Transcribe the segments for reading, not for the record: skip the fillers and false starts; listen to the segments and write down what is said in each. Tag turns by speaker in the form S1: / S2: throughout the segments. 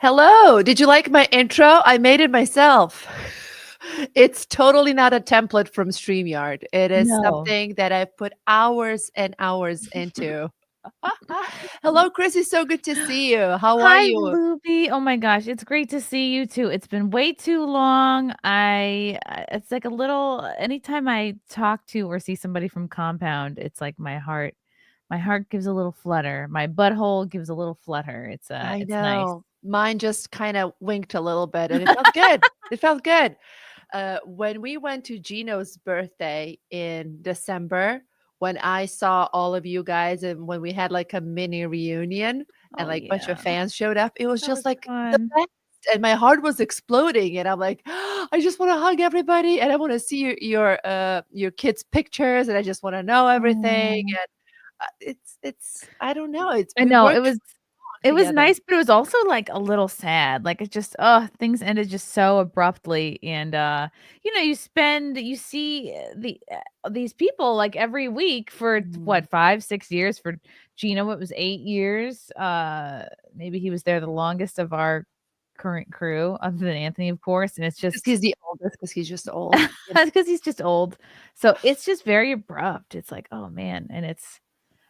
S1: Hello. Did you like my intro? I made it myself. It's totally not a template from StreamYard. It is
S2: No.
S1: something that I've put hours and hours into. Hello, Chrissy. So good to see you. How are
S2: Hi,
S1: you?
S2: Luby. Oh my gosh, it's great to see you too. It's been way too long. It's like a little anytime I talk to or see somebody from Compound, it's like my heart gives a little flutter. My butthole gives a little flutter.
S1: I
S2: It's nice.
S1: know. Mine just kind of winked a little bit and it felt good. It felt good. When we went to Gino's birthday in December, when I saw all of you guys and when we had like a mini reunion and
S2: Oh
S1: like a bunch of
S2: yeah.
S1: fans showed up, it was
S2: That
S1: just
S2: was
S1: like the
S2: fun.
S1: best. And my heart was exploding, and I'm like, I just want to hug everybody, and I want to see your kids' pictures, and I just want to know everything.
S2: Oh.
S1: And it's I don't know. It's
S2: I
S1: we
S2: know,
S1: worked
S2: it was
S1: together.
S2: nice, but it was also, like, a little sad, like, it just things ended just so abruptly, and, you see these people, like, every week for,
S1: Mhm.
S2: what, 5, 6 years? For Gino, it was 8 years, maybe he was there the longest of our current crew, other than Anthony, of course, and it's
S1: Because
S2: just
S1: he's the oldest, because he's just old.
S2: because he's just old, so it's just very abrupt, it's like, "Oh, man," and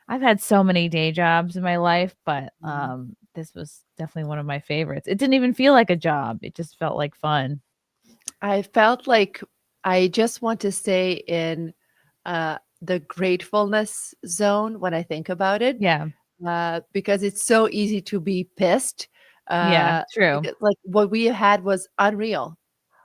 S2: I've had so many day jobs in my life, but,
S1: Mhm.
S2: this was definitely one of my favorites. It didn't even feel like a job, it just felt like fun.
S1: I felt like I just want to stay in the gratefulness zone when I think about it,
S2: Yeah.
S1: because it's so easy to be pissed.
S2: Yeah, true.
S1: Because like what we had was unreal.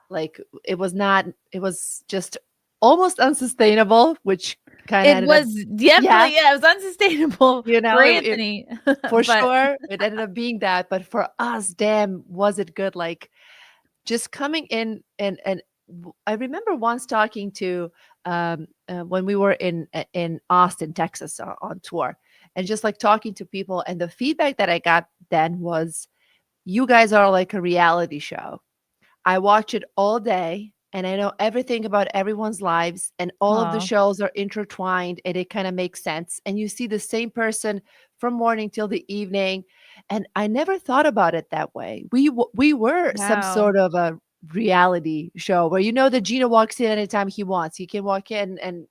S1: Like it was not. It was just almost unsustainable, which kind of
S2: It
S1: ended up.
S2: was
S1: Yeah,
S2: definitely yeah, it was unsustainable
S1: you
S2: for
S1: know, it
S2: Anthony,
S1: for
S2: but
S1: sure. It ended up being that, but for us, damn, was it good? Like just coming in and I remember once talking to when we were in Austin, Texas on tour, and just like talking to people, and the feedback that I got then was, "You guys are like a reality show. I watch it all day." And I know everything about everyone's lives, and all of the
S2: aw,
S1: shows are intertwined, and it kind of makes sense. And you see the same person from morning till the evening. And I never thought about it that way. We were some
S2: wow.
S1: sort of a reality show where that Gina walks in anytime he wants. He can walk in, and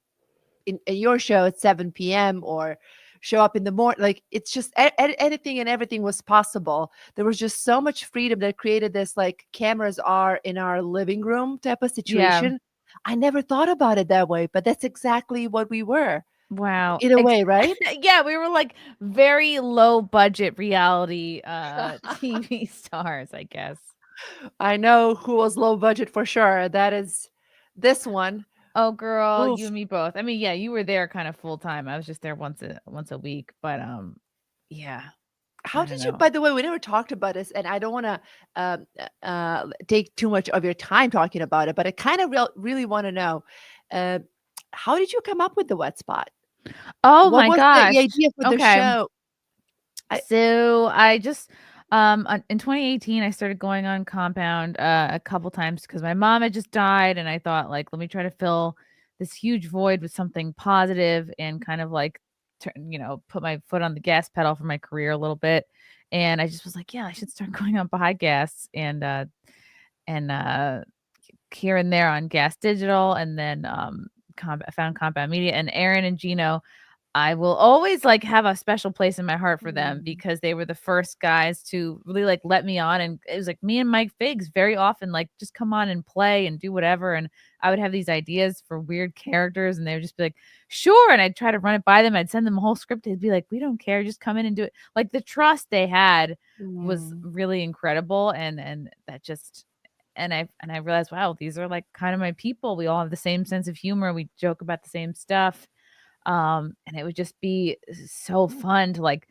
S1: in your show at 7 p.m. or show up in the morning. Like it's just anything and everything was possible. There was just so much freedom that created this like cameras are in our living room type of
S2: Yeah,
S1: situation. I never thought about it that way, but that's exactly what we were
S2: wow.
S1: in a way, right?
S2: Yeah, we were, like, very low budget reality, TV stars, I guess.
S1: I know who was low budget for sure. That is this one.
S2: Oh, girl,
S1: Oof.
S2: you and me both. I mean, yeah, you were there kind of full time. I was just there once a week, but yeah,
S1: How
S2: I don't
S1: did you,
S2: know.
S1: by the way, we never talked about this, and I don't want to take too much of your time talking about it, but I kind of really want to know, uh, how did you come up with the wet spot?
S2: Oh
S1: What
S2: my
S1: was
S2: gosh.
S1: the idea for the
S2: Okay.
S1: show? I
S2: So I just in 2018 I started going on Compound a couple times because my mom had just died and I thought like let me try to fill this huge void with something positive and kind of like put my foot on the gas pedal for my career a little bit. And I just was like, yeah, I should start going on Baha'i Gas and here and there on Gas Digital and then I found Compound Media and Aaron and Gino. I will always, like, have a special place in my heart for them
S1: Mm,
S2: because they were the first guys to really, like, let me on, and it was, like, me and Mike Figs very often, like, just come on and play and do whatever, and I would have these ideas for weird characters, and they would just be like, "Sure," and I'd try to run it by them, I'd send them a whole script, they'd be like, "We don't care, just come in and do it." Like, the trust they had was
S1: mm,
S2: really incredible, and that just and I realized, wow, these are, like, kind of my people, we all have the same sense of humor, we joke about the same stuff. And it would just be so fun to like,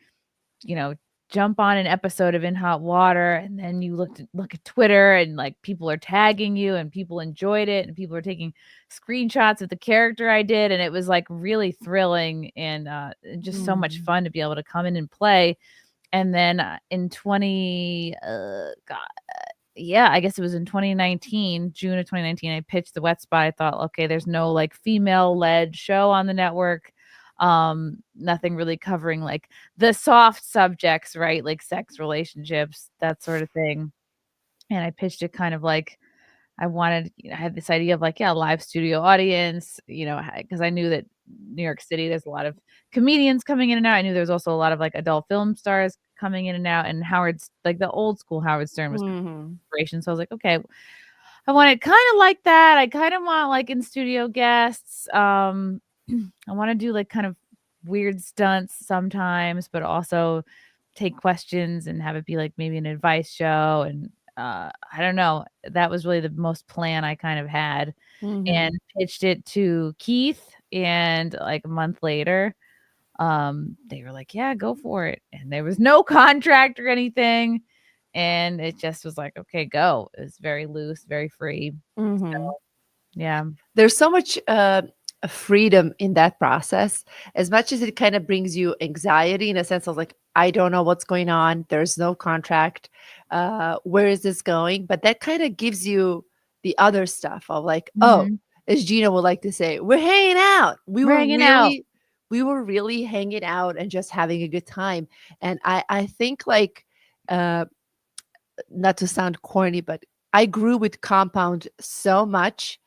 S2: you know, jump on an episode of In Hot Water and then you look at Twitter and like people are tagging you and people enjoyed it and people are taking screenshots of the character I did and it was like really thrilling and just so much
S1: mm,
S2: fun to be able to come in and play. And then in 20 God, yeah, I guess it was in 2019, June of 2019, I pitched the wet spot. I thought, okay, there's no like female led show on the network. Nothing really covering like the soft subjects, right? Like sex, relationships, that sort of thing. And I pitched it kind of like I had this idea of like, yeah, live studio audience, because I knew that New York City, there's a lot of comedians coming in and out. I knew there was also a lot of like adult film stars coming in and out, and Howard's like the old school Howard Stern was
S1: Mhm.
S2: inspiration. So I was like, okay, I want it kind of like that. I kind of want like in studio guests. I want to do like kind of weird stunts sometimes, but also take questions and have it be like maybe an advice show. And I don't know. That was really the most plan I kind of had, and
S1: Mhm.
S2: pitched it to Keith. And like a month later, they were like, "Yeah, go for it." And there was no contract or anything. And it just was like, "Okay, go." It was very loose, very free. So,
S1: Mhm.
S2: yeah.
S1: There's so much freedom in that process. As much as it kind of brings you anxiety in a sense of like, I don't know what's going on. There's no contract. Where is this going? But that kind of gives you the other stuff of like, oh,
S2: Mhm.
S1: as Gina would like to say, we're hanging out.
S2: We're hanging out.
S1: We were really hanging out and just having a good time. And I think like, uh, not to sound corny, but I grew with Compound so much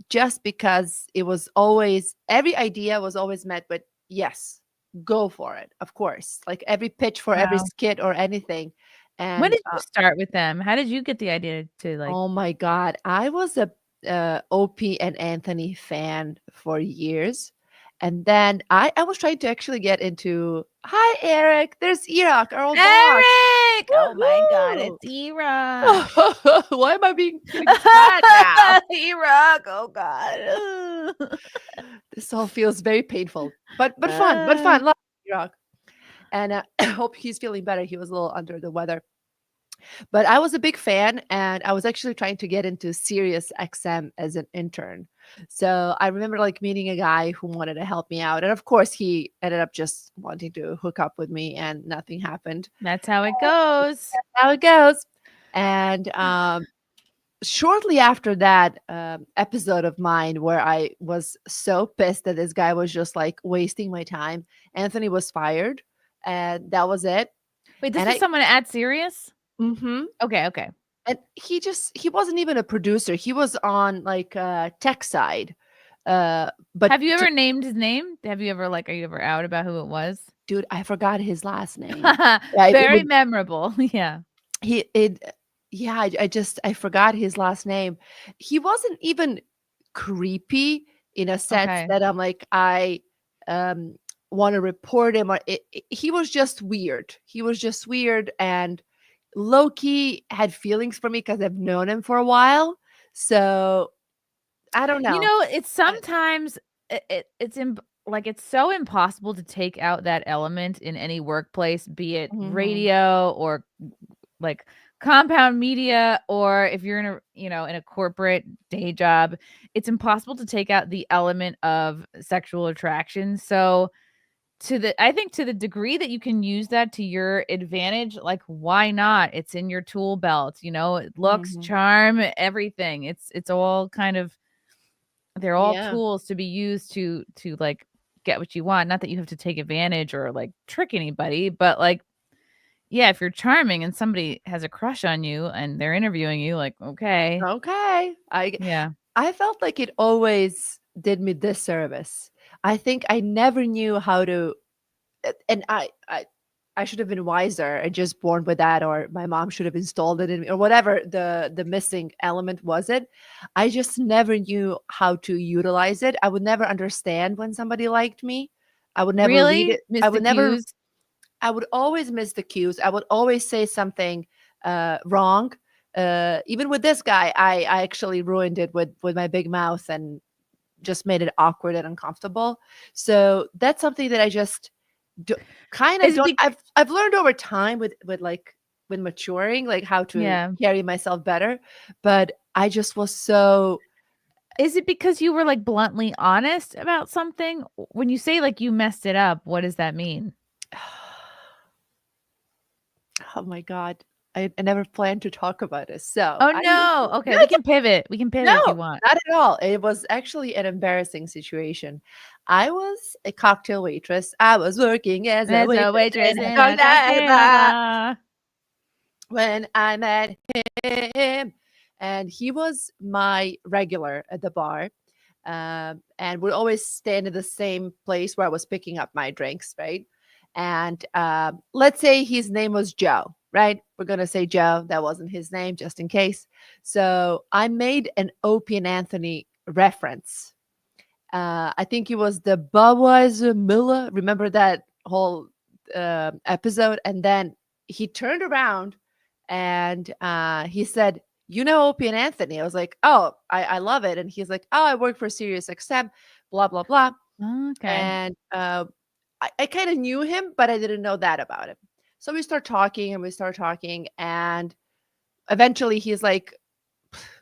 S1: just because it was always, every idea was always met with, yes, go for it, of course. Like every pitch for every
S2: Wow.
S1: skit or anything.
S2: When
S1: And
S2: did you start with them? How did you get the idea to, like
S1: oh my God, I was a OP and Anthony fan for years. And then I was trying to actually get into, hi, Eric, there's Iraq, our old boss.
S2: Eric! Oh my god,
S1: Woohoo!
S2: it's E-Rock.
S1: Why am I getting sad now?
S2: E-Rock, oh god.
S1: This all feels very painful, but fun, but
S2: Uh,
S1: fun. Love rock, and I hope he's feeling better. He was a little under the weather, but I was a big fan, and I was actually trying to get into Sirius XM as an intern. So I remember like meeting a guy who wanted to help me out, and of course he ended up just wanting to hook up with me, and nothing happened.
S2: that's how it goes.
S1: That's how it goes. And shortly after that episode of mine where I was so pissed that this guy was just like wasting my time, Anthony was fired, and that was it.
S2: Wait, this
S1: And
S2: was someone at Sirius?
S1: mhm,
S2: Okay, okay.
S1: and he wasn't even a producer. He was on like tech side. But
S2: Have you ever named his name? Have you ever, like, are you ever out about who it was?
S1: dude, I forgot his last name. Yeah, it
S2: Very
S1: would
S2: memorable, yeah.
S1: he it yeah, I forgot his last name. He wasn't even creepy in a sense
S2: Okay.
S1: that I'm like, I, um, wanna report him or he was just weird. He was just weird and low key had feelings for me because 'cause I've known him for a while. So, I don't
S2: You
S1: know.
S2: know, it's
S1: I
S2: sometimes it's like, it's so impossible to take out that element in any workplace, be it
S1: Mhm,
S2: radio or, like, compound media, or if you're in in a corporate day job, it's impossible to take out the element of sexual attraction. So, I think to the degree that you can use that to your advantage, like, why not? It's in your tool belt, looks,
S1: mhm.
S2: charm, everything. It's all kind of they're all
S1: Yeah.
S2: tools to be used to, like, get what you want. Not that you have to take advantage or, like, trick anybody, but, like, yeah, if you're charming and somebody has a crush on you and they're interviewing you, like, okay.
S1: Okay.
S2: Yeah.
S1: I felt like it always did me disservice. I think I never knew how to and I should have been wiser and just born with that, or my mom should have installed it in me, or whatever the missing element was it. I just never knew how to utilize it. I would never understand when somebody liked me. I would never read
S2: Really?
S1: it. I
S2: Missed
S1: would never
S2: cues?
S1: I would always miss the cues. I would always say something wrong. Even with this guy, I actually ruined it with my big mouth and just made it awkward and uncomfortable. So that's something that I just do, kind of
S2: Is it
S1: don't.
S2: be
S1: I've learned over time with like with maturing, like how to
S2: Yeah.
S1: carry myself better. But I just was so.
S2: Is it because you were, like, bluntly honest about something? When you say, like, you messed it up, what does that mean?
S1: Oh my god. I never planned to talk about this. So
S2: Oh,
S1: I used
S2: no.
S1: to,
S2: Okay,
S1: no,
S2: we can pivot. We can
S1: no,
S2: pivot if you want.
S1: not at all. It was actually an embarrassing situation. I was a cocktail waitress. I was working as a
S2: There's a
S1: waitress
S2: waitress
S1: in a
S2: in a
S1: cocktail
S2: cocktail
S1: bar
S2: bar.
S1: when I met him. And he was my regular at the bar. And would always stand in the same place where I was picking up my drinks, right? And let's say his name was Joe, right? We're going to say Joe. That wasn't his name, just in case. So I made an Opie and Anthony reference. I think it was the Budweiser Miller. Remember that whole episode? And then he turned around and he said, "You know Opie and Anthony?" I was like, "Oh, I love it." And he's like, "Oh, I work for Sirius XM, blah blah blah."
S2: Okay.
S1: And I kind of knew him, but I didn't know that about him. So we start talking and we start talking, and eventually he's like,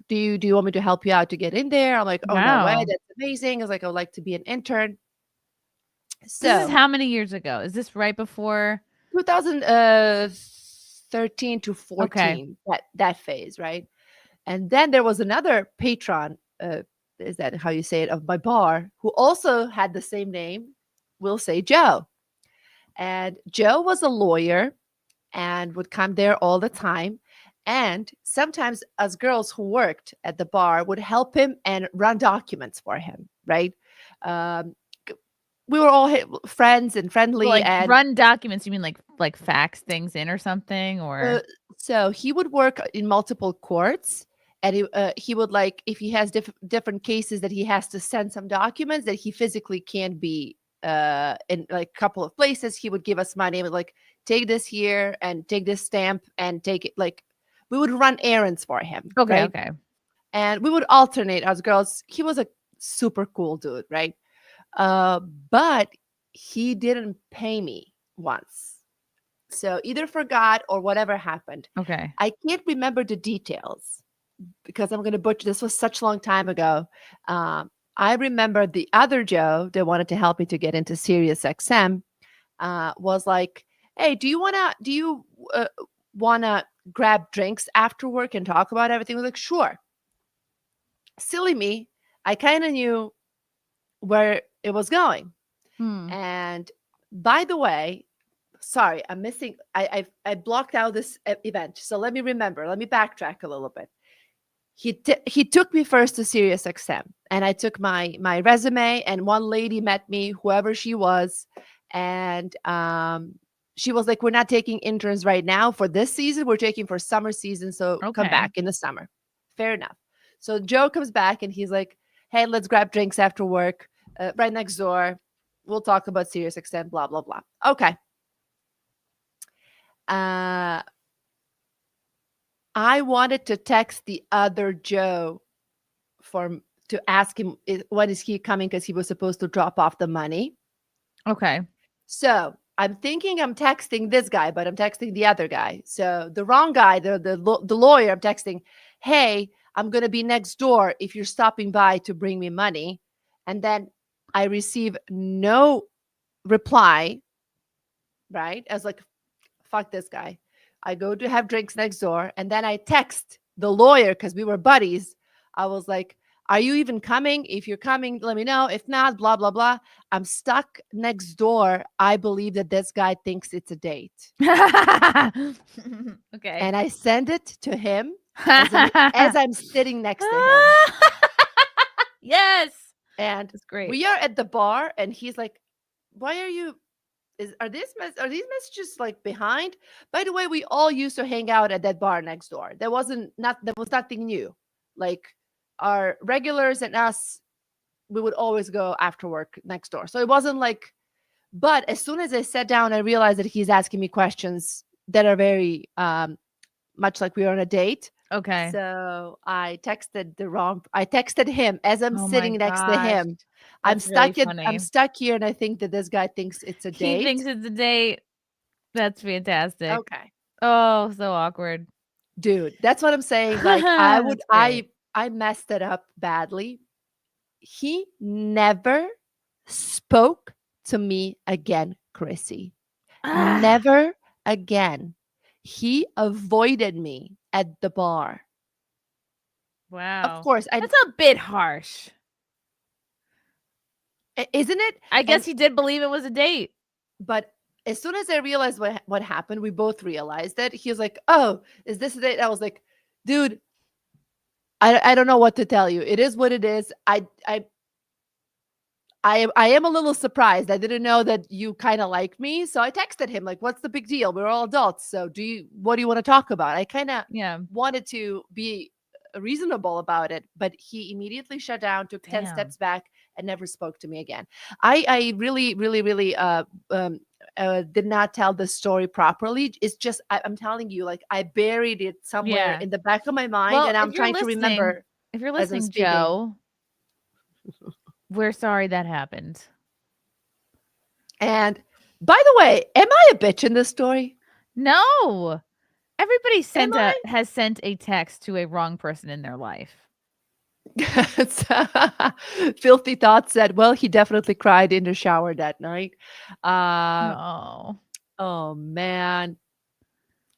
S1: do you want me to help you out to get in there? I'm like, "Oh, no way,
S2: Wow.
S1: that's amazing." I was like, "I would like to be an intern."
S2: This is
S1: So
S2: how many years ago? Is this right before?
S1: 2013 to
S2: Okay.
S1: 14, that phase, right? And then there was another patron, is that how you say it, of my bar, who also had the same name. We'll say Joe. And Joe was a lawyer and would come there all the time. And sometimes us girls who worked at the bar would help him and run documents for him, right? Um, we were all friends and
S2: So,
S1: friendly,
S2: like,
S1: and
S2: run documents, you mean like fax things in or something,
S1: Uh,
S2: or
S1: so he would work in multiple courts, and he would, like, if he has different cases that he has to send some documents that he physically can't be in like a couple of places, he would give us money and would like take this here and take this stamp and take it. Like, we would run errands for him,
S2: Okay,
S1: right?
S2: okay.
S1: And we would alternate as girls. He was a super cool dude, right? Uh, but he didn't pay me once. So either forgot or whatever happened.
S2: Okay.
S1: I can't remember the details because I'm going to butcher. This was such a long time ago. I remember the other Joe that wanted to help me to get into Sirius XM was like, "Hey, do you wanna grab drinks after work and talk about everything?" I was like, "Sure." Silly me, I kind of knew where it was going.
S2: Hmm.
S1: And by the way, sorry, I'm missing. I blocked out this event, so let me remember. Let me backtrack a little bit. He took me first to Sirius XM, and I took my resume. And one lady met me, whoever she was, and she was like, "We're not taking interns right now for this season. We're taking for summer season. So come
S2: Okay.
S1: back in the summer." Fair enough. So Joe comes back and he's like, "Hey, let's grab drinks after work, right next door. We'll talk about Sirius XM, blah blah blah." Okay. Uh, I wanted to text the other Joe for to ask him when is he coming because he was supposed to drop off the money.
S2: Okay.
S1: So I'm thinking I'm texting this guy, but I'm texting the other guy. So the wrong guy, the lawyer, I'm texting, "Hey, I'm gonna be next door if you're stopping by to bring me money." And then I receive no reply. Right? I was like, "Fuck this guy." I go to have drinks next door, and then I text the lawyer because we were buddies. I was like, "Are you even coming? If you're coming, let me know. If not, blah, blah, blah. I'm stuck next door. I believe that this guy thinks it's a date."
S2: Okay.
S1: And I send it to him as I'm sitting next to him.
S2: Yes.
S1: And
S2: That's great.
S1: we are at the bar, and he's like, "Why are you are these messages like behind?" By the way, we all used to hang out at that bar next door. There was nothing new. Like, our regulars and us, we would always go after work next door. So it wasn't like, but as soon as I sat down, I realized that he's asking me questions that are very much like we were on a date.
S2: Okay.
S1: So I texted him as I'm
S2: Oh my
S1: sitting next to
S2: gosh.
S1: him.
S2: That's really
S1: I'm
S2: funny.
S1: stuck here, and I think that this guy thinks it's a
S2: He
S1: date.
S2: thinks it's a date. That's fantastic.
S1: Okay.
S2: Oh, so awkward.
S1: Dude, that's what I'm saying. Like,
S2: That's great.
S1: I messed it up badly. He never spoke to me again, Chrissy.
S2: Ah,
S1: Never again. He avoided me at the bar. Of
S2: Wow.
S1: course,
S2: That's a bit harsh.
S1: isn't it?
S2: I
S1: And
S2: guess he did believe it was a date.
S1: but as soon as I realized what happened, we both realized it. He was like, "Oh, is this it?" I was like, "Dude, I don't know what to tell you. It is what it is. I am a little surprised. I didn't know that you kind of like me, so I texted him like, "What's the big deal? We're all adults. So what do you want to talk about?" I kind of
S2: Yeah.
S1: wanted to be reasonable about it, but he immediately shut down, took 10
S2: Damn.
S1: steps back, and never spoke to me again. I really really um did not tell the story properly. It's just I'm telling you, like I buried it somewhere
S2: Yeah.
S1: in the back of my mind,
S2: Well,
S1: and I'm trying to remember
S2: if you're
S1: as I'm
S2: listening,
S1: speaking.
S2: Joe, we're sorry that happened.
S1: And by the way, am I a bitch in this story?
S2: No. Everybody
S1: Am I?
S2: has sent a text to a wrong person in their life.
S1: Filthy Thought said, well, he definitely cried in the shower that night. Uh,
S2: Oh.
S1: oh, man.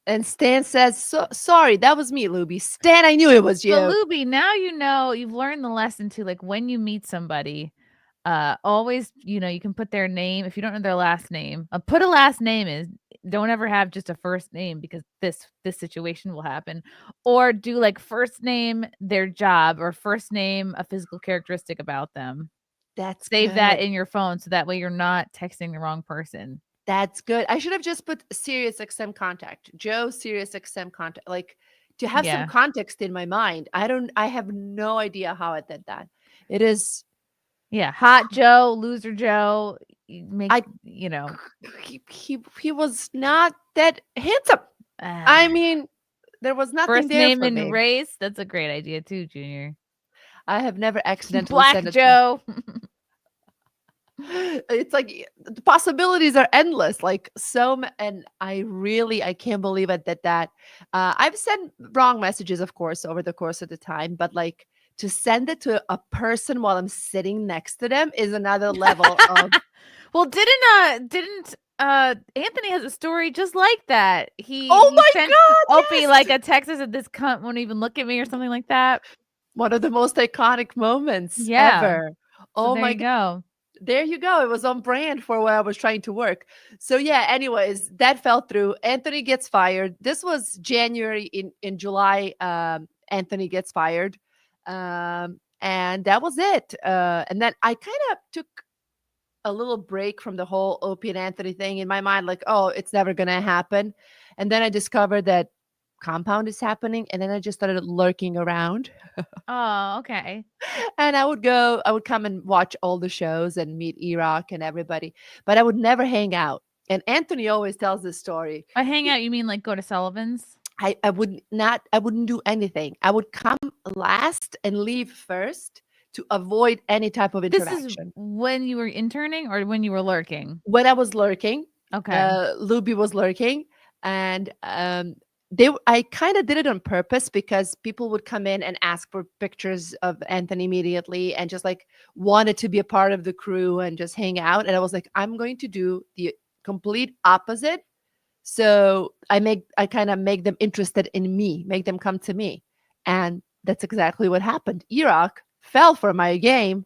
S1: And Stan says, sorry, that was me, Luby. Stan, I knew it was
S2: But
S1: you.
S2: Luby, now you know you've learned the lesson to like when you meet somebody, always, you can put their name if you don't know their last name. Put a last name in. Don't ever have just a first name because this situation will happen. Or do like first name their job or first name a physical characteristic about them.
S1: That's
S2: Save that
S1: good.
S2: in your phone so that way you're not texting the wrong person.
S1: That's good. I should have just put Sirius XM contact. Joe Sirius XM contact. Like to have some
S2: Yeah.
S1: context in my mind. I have no idea how I did that. It is
S2: Yeah. Hot Joe, loser Joe, make,
S1: I he was not that handsome. I
S2: uh,
S1: mean, there was nothing
S2: first
S1: there
S2: name
S1: for
S2: and
S1: me.
S2: race. That's a great idea too, Junior.
S1: I have never accidentally
S2: Black
S1: sent it.
S2: Joe.
S1: It's like the possibilities are endless. Like and I can't believe it that I've sent wrong messages, of course, over the course of the time, but like to send it to a person while I'm sitting next to them is another level of.
S2: Well, didn't Anthony has a story just like that.
S1: Oh
S2: He
S1: my
S2: sent
S1: god,
S2: Opie like
S1: yes!
S2: a text that said this cunt won't even look at me or something like that.
S1: One of the most iconic moments
S2: Yeah.
S1: ever.
S2: So
S1: Oh
S2: there
S1: my
S2: you
S1: god.
S2: go.
S1: There you go. It was on brand for where I was trying to work. So yeah, anyways, that fell through. Anthony gets fired. This was January. In July, Anthony gets fired. And that was it. And then I kind of took a little break from the whole Opie and Anthony thing in my mind, like, oh, it's never gonna happen. And then I discovered that Compound is happening, and then I just started lurking around.
S2: Oh, okay.
S1: And I would come and watch all the shows and meet Iraq and everybody, but I would never hang out. And Anthony always tells this story.
S2: By hang out, you mean like go to Sullivan's?
S1: I wouldn't do anything. I would come last and leave first to avoid any type of
S2: This is
S1: interaction.
S2: when you were interning or when you were lurking?
S1: When I was lurking,
S2: Okay.
S1: Luby was lurking, and I kind of did it on purpose because people would come in and ask for pictures of Anthony immediately and just like wanted to be a part of the crew and just hang out. And I was like, I'm going to do the complete opposite. So I kind of make them interested in me, make them come to me. And that's exactly what happened. Iraq fell for my game.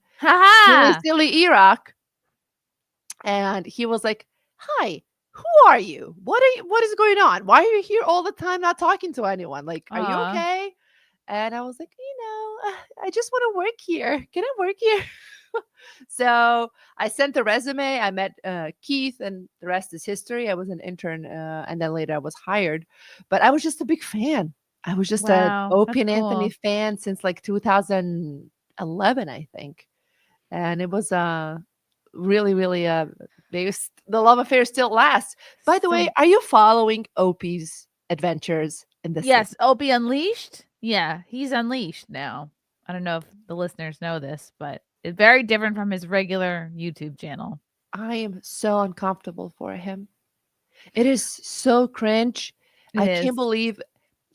S1: Silly,
S2: Ha
S1: silly Iraq. And he was like, "Hi, who are you? What is going on? Why are you here all the time not talking to anyone? Like, are you
S2: ha.
S1: okay?" And I was like, I just want to work here. Can I work here?" So I sent a resume. I met Keith, and the rest is history. I was an intern, and then later I was hired. But I was just a big fan. I was just a
S2: Wow,
S1: Opie
S2: that's
S1: and Anthony
S2: cool.
S1: fan since like 2011, I think. And it was really, really the love affair still lasts. By the way,
S2: So
S1: are you following Opie's adventures in the city?
S2: yes, Opie Unleashed? Yeah, he's unleashed now. I don't know if the listeners know this, but it's very different from his regular YouTube channel.
S1: I am so uncomfortable for him. It is so cringe.
S2: It
S1: I can't
S2: is.
S1: believe.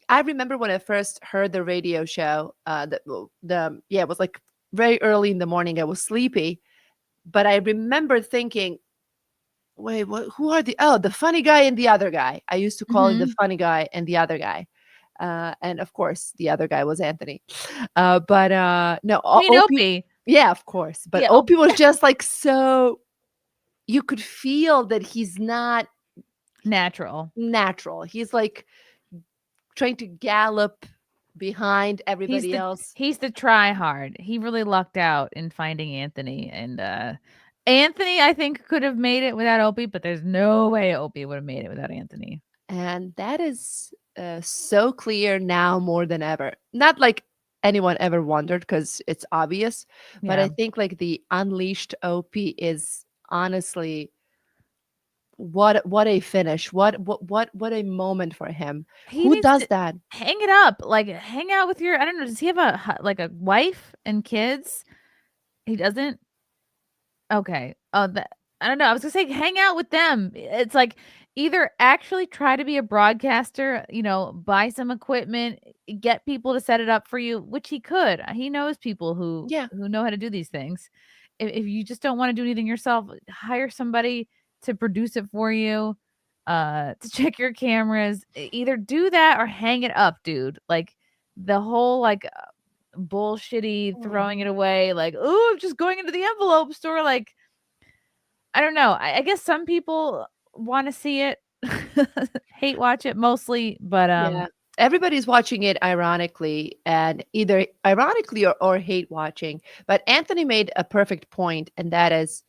S1: I remember when I first heard the radio show. It was like very early in the morning. I was sleepy, but I remember thinking, wait, who are the funny guy and the other guy. I used to call him the
S2: Mhm.
S1: funny guy and the other guy. And of course, the other guy was Anthony. But no,
S2: You mean
S1: Opie,
S2: Opie?
S1: yeah, of course. But
S2: Yeah,
S1: Opie was just like so, you could feel that he's not
S2: natural.
S1: natural. He's like trying to gallop behind
S2: He's
S1: everybody
S2: the
S1: else.
S2: he's the try hard. He really lucked out in finding Anthony, and, Anthony, I think, could have made it without Opie, but there's no way Opie would have made it without Anthony.
S1: And that is so clear now more than ever. Not like anyone ever wondered because it's obvious, but I
S2: Yeah.
S1: think like the unleashed OP is honestly what a finish. What a moment for him.
S2: He
S1: Who
S2: needs
S1: does
S2: to
S1: that?
S2: hang it up, like, hang out with your I don't know, does he have like, a wife and kids? He doesn't? Okay. Oh, that I don't know, I was gonna say hang out with them. It's like, either actually try to be a broadcaster, buy some equipment, get people to set it up for you, which he could. He knows people who
S1: Yeah.
S2: know how to do these things. If you just don't wanna do anything yourself, hire somebody to produce it for you, to check your cameras. Either do that or hang it up, dude. Like, the whole, like, bullshitty
S1: Mm.
S2: throwing it away, like, "Oh, I'm just going into the envelope store," like, I don't know. I guess some people wanna see it, hate watch it mostly, but,
S1: Yeah. Everybody's watching it ironically and either ironically or hate watching. But Anthony made a perfect point, and that is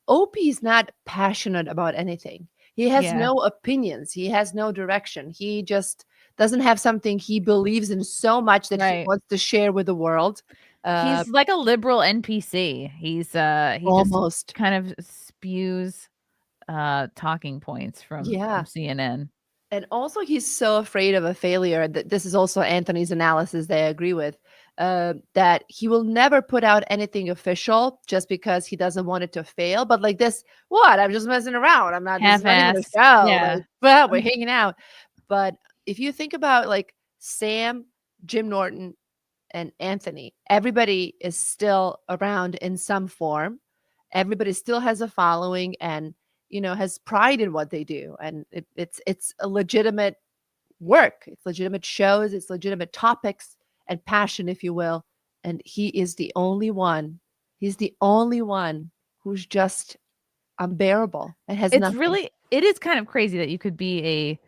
S1: OP is not passionate about anything. He has
S2: yeah,
S1: no opinions. He has no direction. He just doesn't have something he believes in so much that he
S2: right.
S1: wants to share with the world. Uh,
S2: He's like a liberal NPC. He just
S1: Almost.
S2: kind of spews, talking points from
S1: Yeah.
S2: CNN.
S1: And also, he's so afraid of a failure that this is also Anthony's analysis that I agree with. That he will never put out anything official just because he doesn't want it to fail. But like this, what? I'm just messing around. I'm not. This is not even a
S2: Half-ass.
S1: show.
S2: Yeah.
S1: Like, well, we're hanging out. But if you think about like Sam, Jim Norton, and Anthony, everybody is still around in some form. Everybody still has a following and has pride in what they do, and it's a legitimate work. It's legitimate shows. It's legitimate topics and passion, if you will. And he is the only one. He's the only one who's just unbearable and has nothing.
S2: It is kind of crazy that you could be a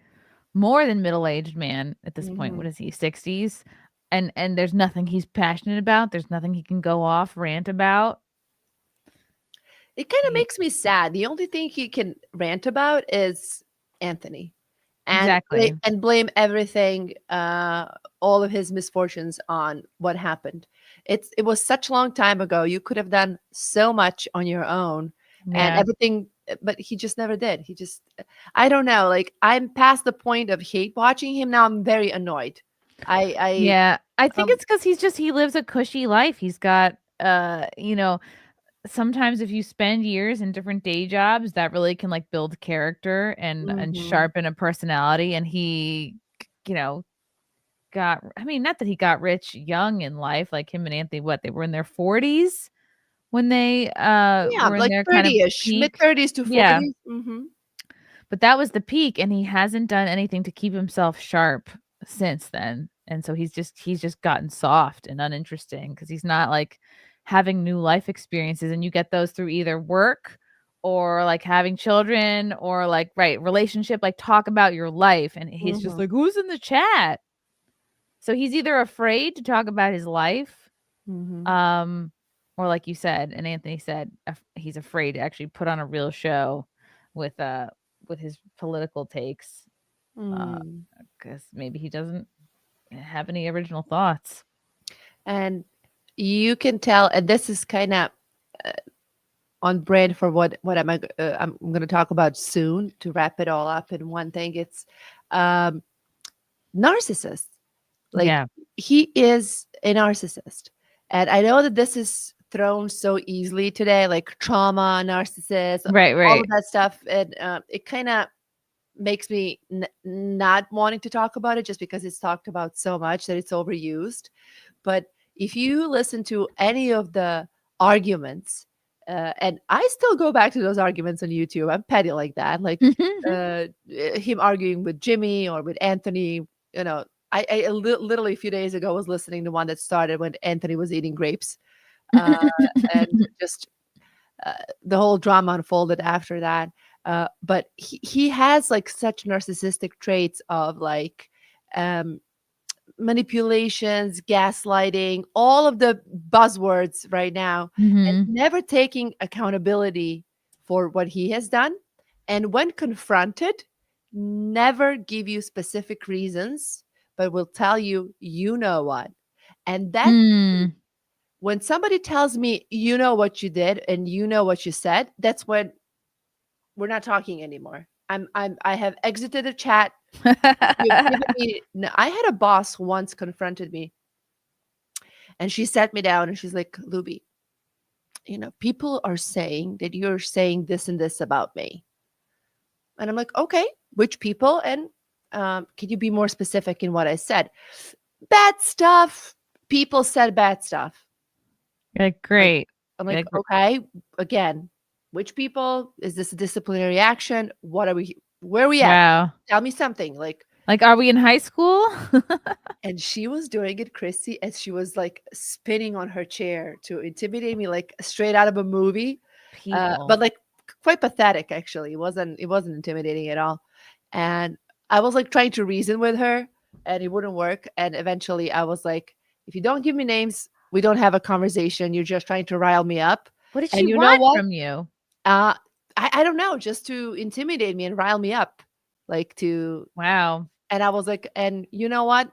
S2: more than middle-aged man at this point.
S1: Hmm.
S2: What is he, 60s? And there's nothing he's passionate about. There's nothing he can go off, rant about.
S1: It kind of
S2: He
S1: makes me sad. The only thing he can rant about is Anthony. and
S2: exactly.
S1: blame everything, all of his misfortunes on what happened. It was such a long time ago. You could have done so much on your own, and
S2: Yeah.
S1: everything, but he just never did. He just, I don't know. Like I'm past the point of hate watching him now. I'm very annoyed. I
S2: Yeah. I think
S1: um
S2: it's because he lives a cushy life. He's got, sometimes if you spend years in different day jobs, that really can, like, build character and
S1: mhm.
S2: sharpen a personality, and he, you know, not that he got rich young in life, like him and Anthony, what, they were in their 40s when they,
S1: Yeah,
S2: were in
S1: like
S2: their kind of
S1: 30ish, mid
S2: peak.
S1: 30s to
S2: Yeah,
S1: 40s. Mhm.
S2: but that was the peak, and he hasn't done anything to keep himself sharp since then, and so he's just gotten soft and uninteresting because he's not, like, having new life experiences, and you get those through either work or, like, having children or, like, right, relationship, like, talk about your life, and he's just
S1: Mhm.
S2: like, "Who's in the chat?" So he's either afraid to talk about his life,
S1: Mhm.
S2: um, or like you said, and Anthony said, he's afraid to actually put on a real show with uh with his political takes, uh,
S1: Mm.
S2: because maybe he doesn't have any original thoughts.
S1: And you can tell, and this is kind of on brand for what I'm going to talk about soon to wrap it all up in one thing. It's um, narcissist. Like
S2: Yeah,
S1: he is a narcissist, and I know that this is thrown so easily today, like trauma, narcissist,
S2: right,
S1: all
S2: right.
S1: of that stuff, and it kind of makes me not wanting to talk about it just because it's talked about so much that it's overused. But if you listen to any of the arguments And I still go back to those arguments on YouTube. I'm petty like that. Like him arguing with Jimmy or with Anthony. You know, literally a few days ago was listening to one that started when Anthony was eating grapes. Uh, and just uh, the whole drama unfolded after that. But he has like such narcissistic traits of like um, manipulations, gaslighting, all of the buzzwords right now, and
S2: Mhm.
S1: never taking accountability for what he has done. And when confronted, never give you specific reasons, but will tell you, you know what. And that
S2: Mm.
S1: when somebody tells me, you know what you did and you know what you said, that's when we're not talking anymore. I have exited the chat. You've given me. No, I had a boss who once confronted me, and she sat me down and she's like, "Luby, you know, people are saying that you're saying this and this about me." And I'm like, "Okay, which people? And can you be more specific in what I said?" Bad stuff. People said bad stuff.
S2: Like,
S1: Like,
S2: great.
S1: I'm like,
S2: Like,
S1: okay, again, which people? Is this a disciplinary action? What are we? Where are we at?
S2: wow.
S1: Tell me something.
S2: Like, are we in high school?
S1: And she was doing it, Chrissy, as she was like spinning on her chair to intimidate me, like straight out of a movie.
S2: People.
S1: But like quite pathetic, actually. It wasn't intimidating at all. And I was like trying to reason with her, and it wouldn't work. And eventually, I was like, if you don't give me names, we don't have a conversation. You're just trying to rile me up.
S2: What did she
S1: And you know
S2: want
S1: what?
S2: from you?
S1: Uh, I don't know, just to intimidate me and rile me up, like to.
S2: Wow.
S1: And I was like, and you know what?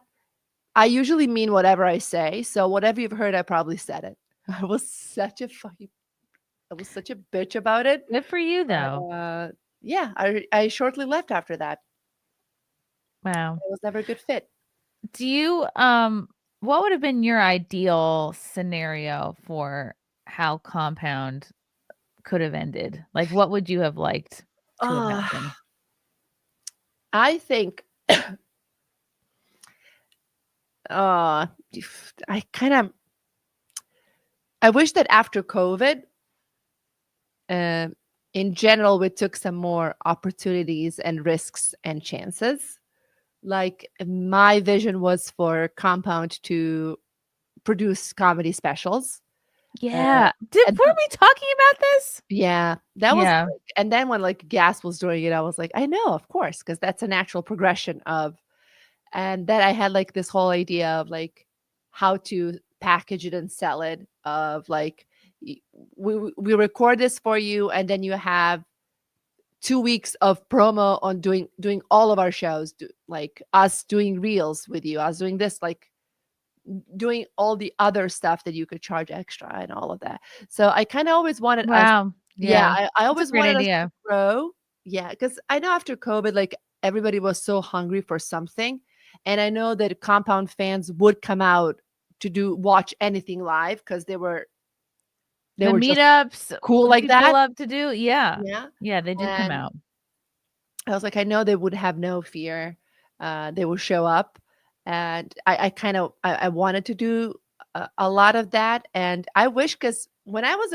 S1: I usually mean whatever I say, so whatever you've heard, I probably said it. I was such a fucking I was such a bitch about it,
S2: Good for you, though.
S1: but, yeah, I shortly left after that.
S2: Wow.
S1: It was never a good fit.
S2: Do you, what would have been your ideal scenario for how Compound could have ended? Like, what would you have liked to have
S1: Ah,
S2: happened?
S1: I think, uh, I kinda I wish that after COVID, um, in general, we took some more opportunities and risks and chances. Like, my vision was for Compound to produce comedy specials. Uh,
S2: Yeah. Did
S1: and
S2: were we talking about this?
S1: yeah, that was
S2: Yeah.
S1: like and then when, like, Gas was doing it, I was like, "I know, of course, because that's a natural progression of." And then I had, like, this whole idea of, like, how to package it and sell it, of, like, y we record this for you, and then you have 2 weeks of promo on doing all of our shows, like, us doing reels with you, us doing this, like, doing all the other stuff that you could charge extra and all of that. So I kinda always wanted us.
S2: Wow.
S1: Yeah,
S2: Yeah.
S1: I
S2: That's a
S1: always
S2: great
S1: wanted us to
S2: idea.
S1: grow. Yeah, because I know after COVID, like, everybody was so hungry for something, and I know that Compound fans would come out to watch anything live because they
S2: The
S1: were just
S2: meetups
S1: cool like
S2: people
S1: that.
S2: love to do. Yeah.
S1: Yeah,
S2: Yeah, they did come
S1: and
S2: out.
S1: I was like, I know they would have no fear. They will show up, and I kind of I wanted to do a lot of that, and I wish because when I was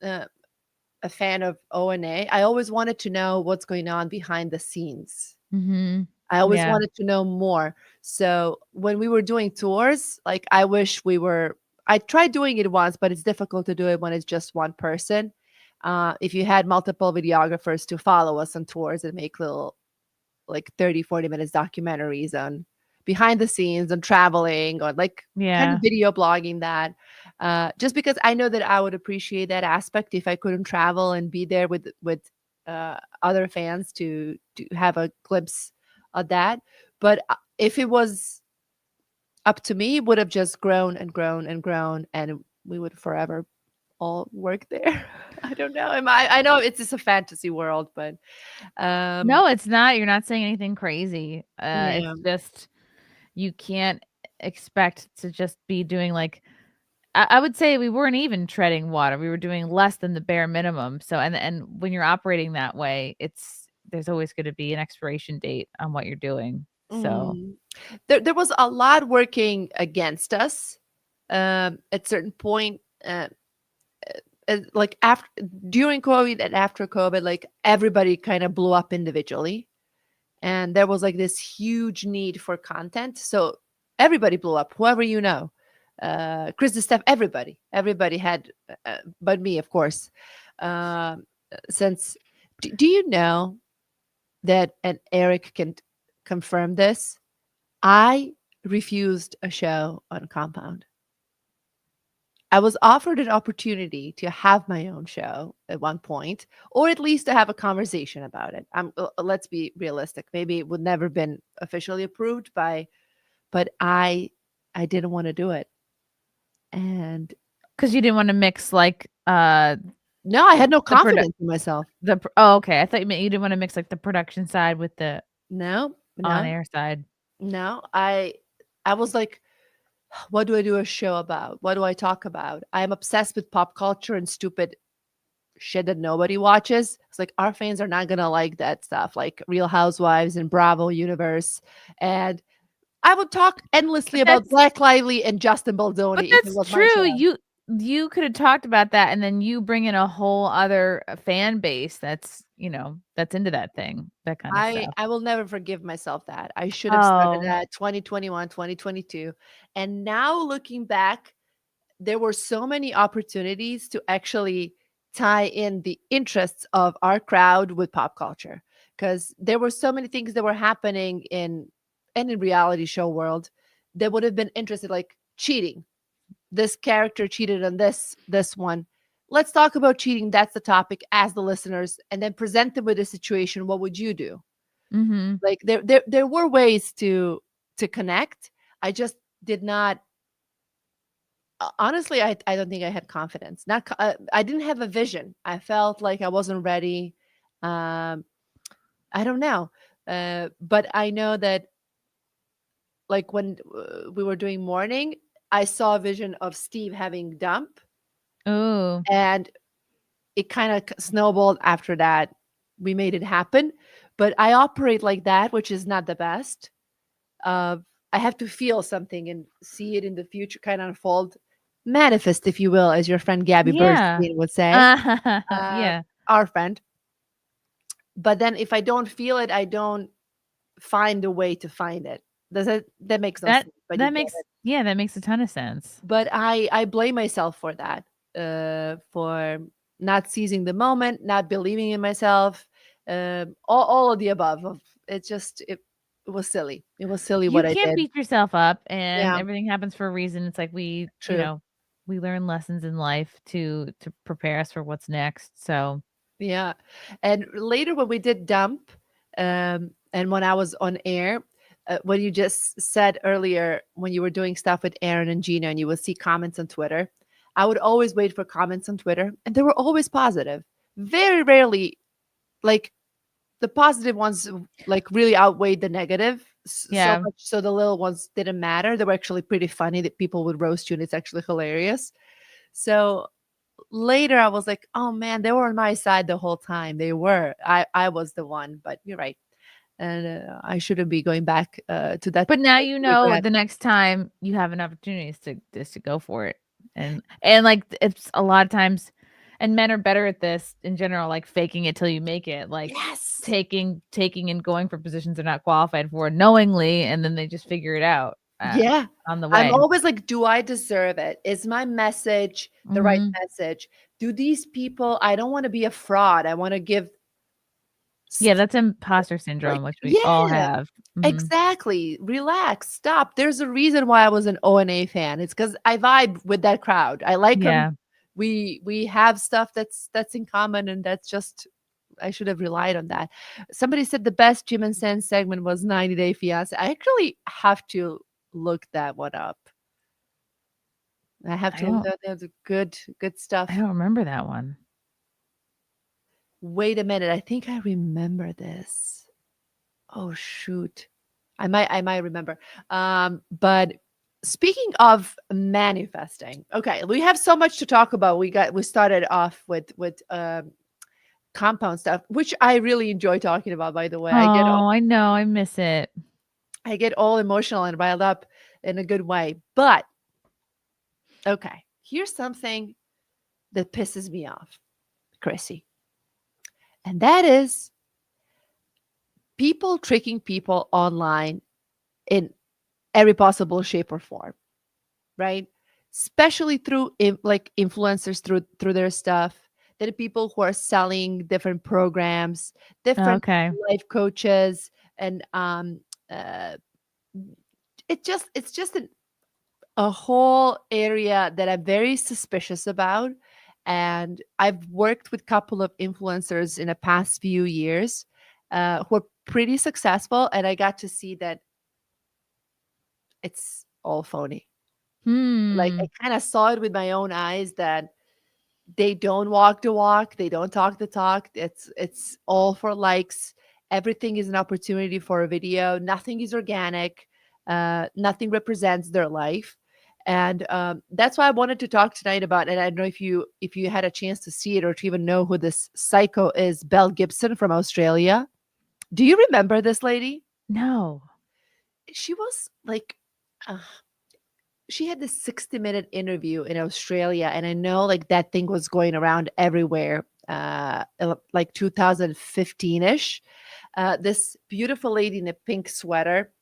S1: a fan of ONA, I always wanted to know what's going on behind the scenes.
S2: Mhm.
S1: I always
S2: Yeah.
S1: wanted to know more. So when we were doing tours, like I wish we were. I tried doing it once, but it's difficult to do it when it's just one person. If you had multiple videographers to follow us on tours and make little like 30, 40 minutes documentaries on behind the scenes on traveling or like kind of
S2: Yeah.
S1: video blogging that just because I know that I would appreciate that aspect if I couldn't travel and be there with other fans to have a glimpse of that. But if it was up to me, it would have just grown and grown and grown, and we would forever all work there. I don't know. I know it's just a fantasy world, but um
S2: No, it's not. You're not saying anything crazy. It's
S1: yeah.
S2: just you can't expect to just be doing like I would say we weren't even treading water. We were doing less than the bare minimum. So and when you're operating that way, it's there's always going to be an expiration date on what you're doing. So,
S1: Mm. There was a lot working against us at certain point. like after during COVID and after COVID, like everybody kind of blew up individually, and there was like this huge need for content. So everybody blew up, whoever you know, Chris, Steph, everybody had, but me, of course. Um, since do you know that, and Eric can confirm this? I refused a show on Compound. I was offered an opportunity to have my own show at one point, or at least to have a conversation about it. Let's be realistic. Maybe it would never been officially approved by, but I didn't want to do it. And
S2: Because you didn't want to mix like
S1: no, I had no
S2: the
S1: confidence in myself.
S2: oh, okay. I thought you meant you didn't want to mix like the production side with the
S1: No,
S2: on
S1: no,
S2: air side.
S1: no. I was like, what do I do a show about? What do I talk about? I'm obsessed with pop culture and stupid shit that nobody watches. It's like our fans are not gonna like that stuff, like Real Housewives and Bravo Universe. And I would talk endlessly
S2: But
S1: about
S2: that's
S1: Black Lively and Justin Baldoni if it was my
S2: true.
S1: show.
S2: You could have talked about that, and then you bring in a whole other fan base that's that's into that thing, that kind of stuff.
S1: I will never forgive myself that. I should have started
S2: Oh.
S1: at 2021, 2022. And now looking back, there were so many opportunities to actually tie in the interests of our crowd with pop culture, because there were so many things that were happening in reality show world that would have been interested, like cheating. This character cheated on this one. Let's talk about cheating. That's the topic as the listeners, and then present them with a situation. What would you do?
S2: Mhm.
S1: Like there were ways to connect. I just did not. Honestly, I don't think I had confidence. Not I didn't have a vision. I felt like I wasn't ready. Um, I don't know, but I know that like when we were doing morning, I saw a vision of Steve having dump,
S2: Ooh.
S1: and it kind of snowballed after that. We made it happen, but I operate like that, which is not the best. Uh, I have to feel something and see it in the future kind of unfold, manifest, if you will, as your friend Gabby
S2: Yeah.
S1: Bernstein would say, uh,
S2: Yeah.
S1: our friend. But then if I don't feel it, I don't find a way to find it. That makes no
S2: That
S1: sense, but you get
S2: makes
S1: it.
S2: that makes a ton of sense.
S1: But I blame myself for that, for not seizing the moment, not believing in myself, all of the above. It was silly. It was silly
S2: You
S1: what I
S2: can't
S1: did.
S2: beat yourself up, and
S1: Yeah,
S2: everything happens for a reason. It's like
S1: true.
S2: we learn lessons in life to prepare us for what's next. So,
S1: Yeah. And later when we did dump, and when I was on air, what you just said earlier, when you were doing stuff with Aaron and Gina, and you would see comments on Twitter, I would always wait for comments on Twitter, and they were always positive. Very rarely, like the positive ones, like really outweighed the negative. So
S2: yeah.
S1: much so the little ones didn't matter. They were actually pretty funny that people would roast you, and it's actually hilarious. So later I was like, "Oh man, they were on my side the whole time. They were. I was the one." But you're right, and I shouldn't be going back to that
S2: But now
S1: regret.
S2: the next time you have an opportunity is to go for it. And like it's a lot of times and men are better at this in general, like faking it till you make it, like
S1: Yes.
S2: taking and going for positions they're not qualified for knowingly, and then they just figure it out
S1: Yeah.
S2: on the
S1: I'm
S2: way.
S1: always like, do I deserve it? Is my message the right
S2: Mhm.
S1: message? Do these people, I don't want to be a fraud. I want to give
S2: Yeah,
S1: s-
S2: that's imposter
S1: like,
S2: syndrome, which we all
S1: yeah.
S2: have. Mhm.
S1: Exactly. Relax. Stop. There's a reason why I was an O&A fan. It's because I vibe with that crowd. I like them.
S2: Yeah.
S1: We have stuff that's in common, and that's just I should have relied on that. Somebody said the best Jim and Sam segment was 90 Day Fiance. I actually have to look that one up. I have
S2: I
S1: to look
S2: don't
S1: that. There's good stuff.
S2: remember that one.
S1: Wait a minute. I think I remember this. Oh shoot. I might remember. But speaking of manifesting, okay, we have so much to talk about. We started off with compound stuff, which I really enjoy talking about, by the way.
S2: Oh, I know, I miss it.
S1: I get all emotional and riled up in a good way. But okay, here's something that pisses me off, Chrissy. And that is people tricking people online in every possible shape or form, right? Especially through like influencers through their stuff. There are people who are selling different programs, different
S2: Okay.
S1: life coaches, and uh, it's just a whole area that I'm very suspicious about. And I've worked with a couple of influencers in the past few years who are pretty successful, and I got to see that it's all phony. Like I
S2: Hmm.
S1: kind of saw it with my own eyes that they don't walk the walk, they don't talk the talk. It's all for likes. Everything is an opportunity for a video. Nothing is organic. Nothing represents their life. And that's why I wanted to talk tonight about. And I don't know if you had a chance to see it or to even know who this psycho is, Belle Gibson from Australia. Do you remember this lady?
S2: No.
S1: She was like, uh, she had this 60-minute interview in Australia, and I know like that thing was going around everywhere, like 2015-ish. This beautiful lady in a pink sweater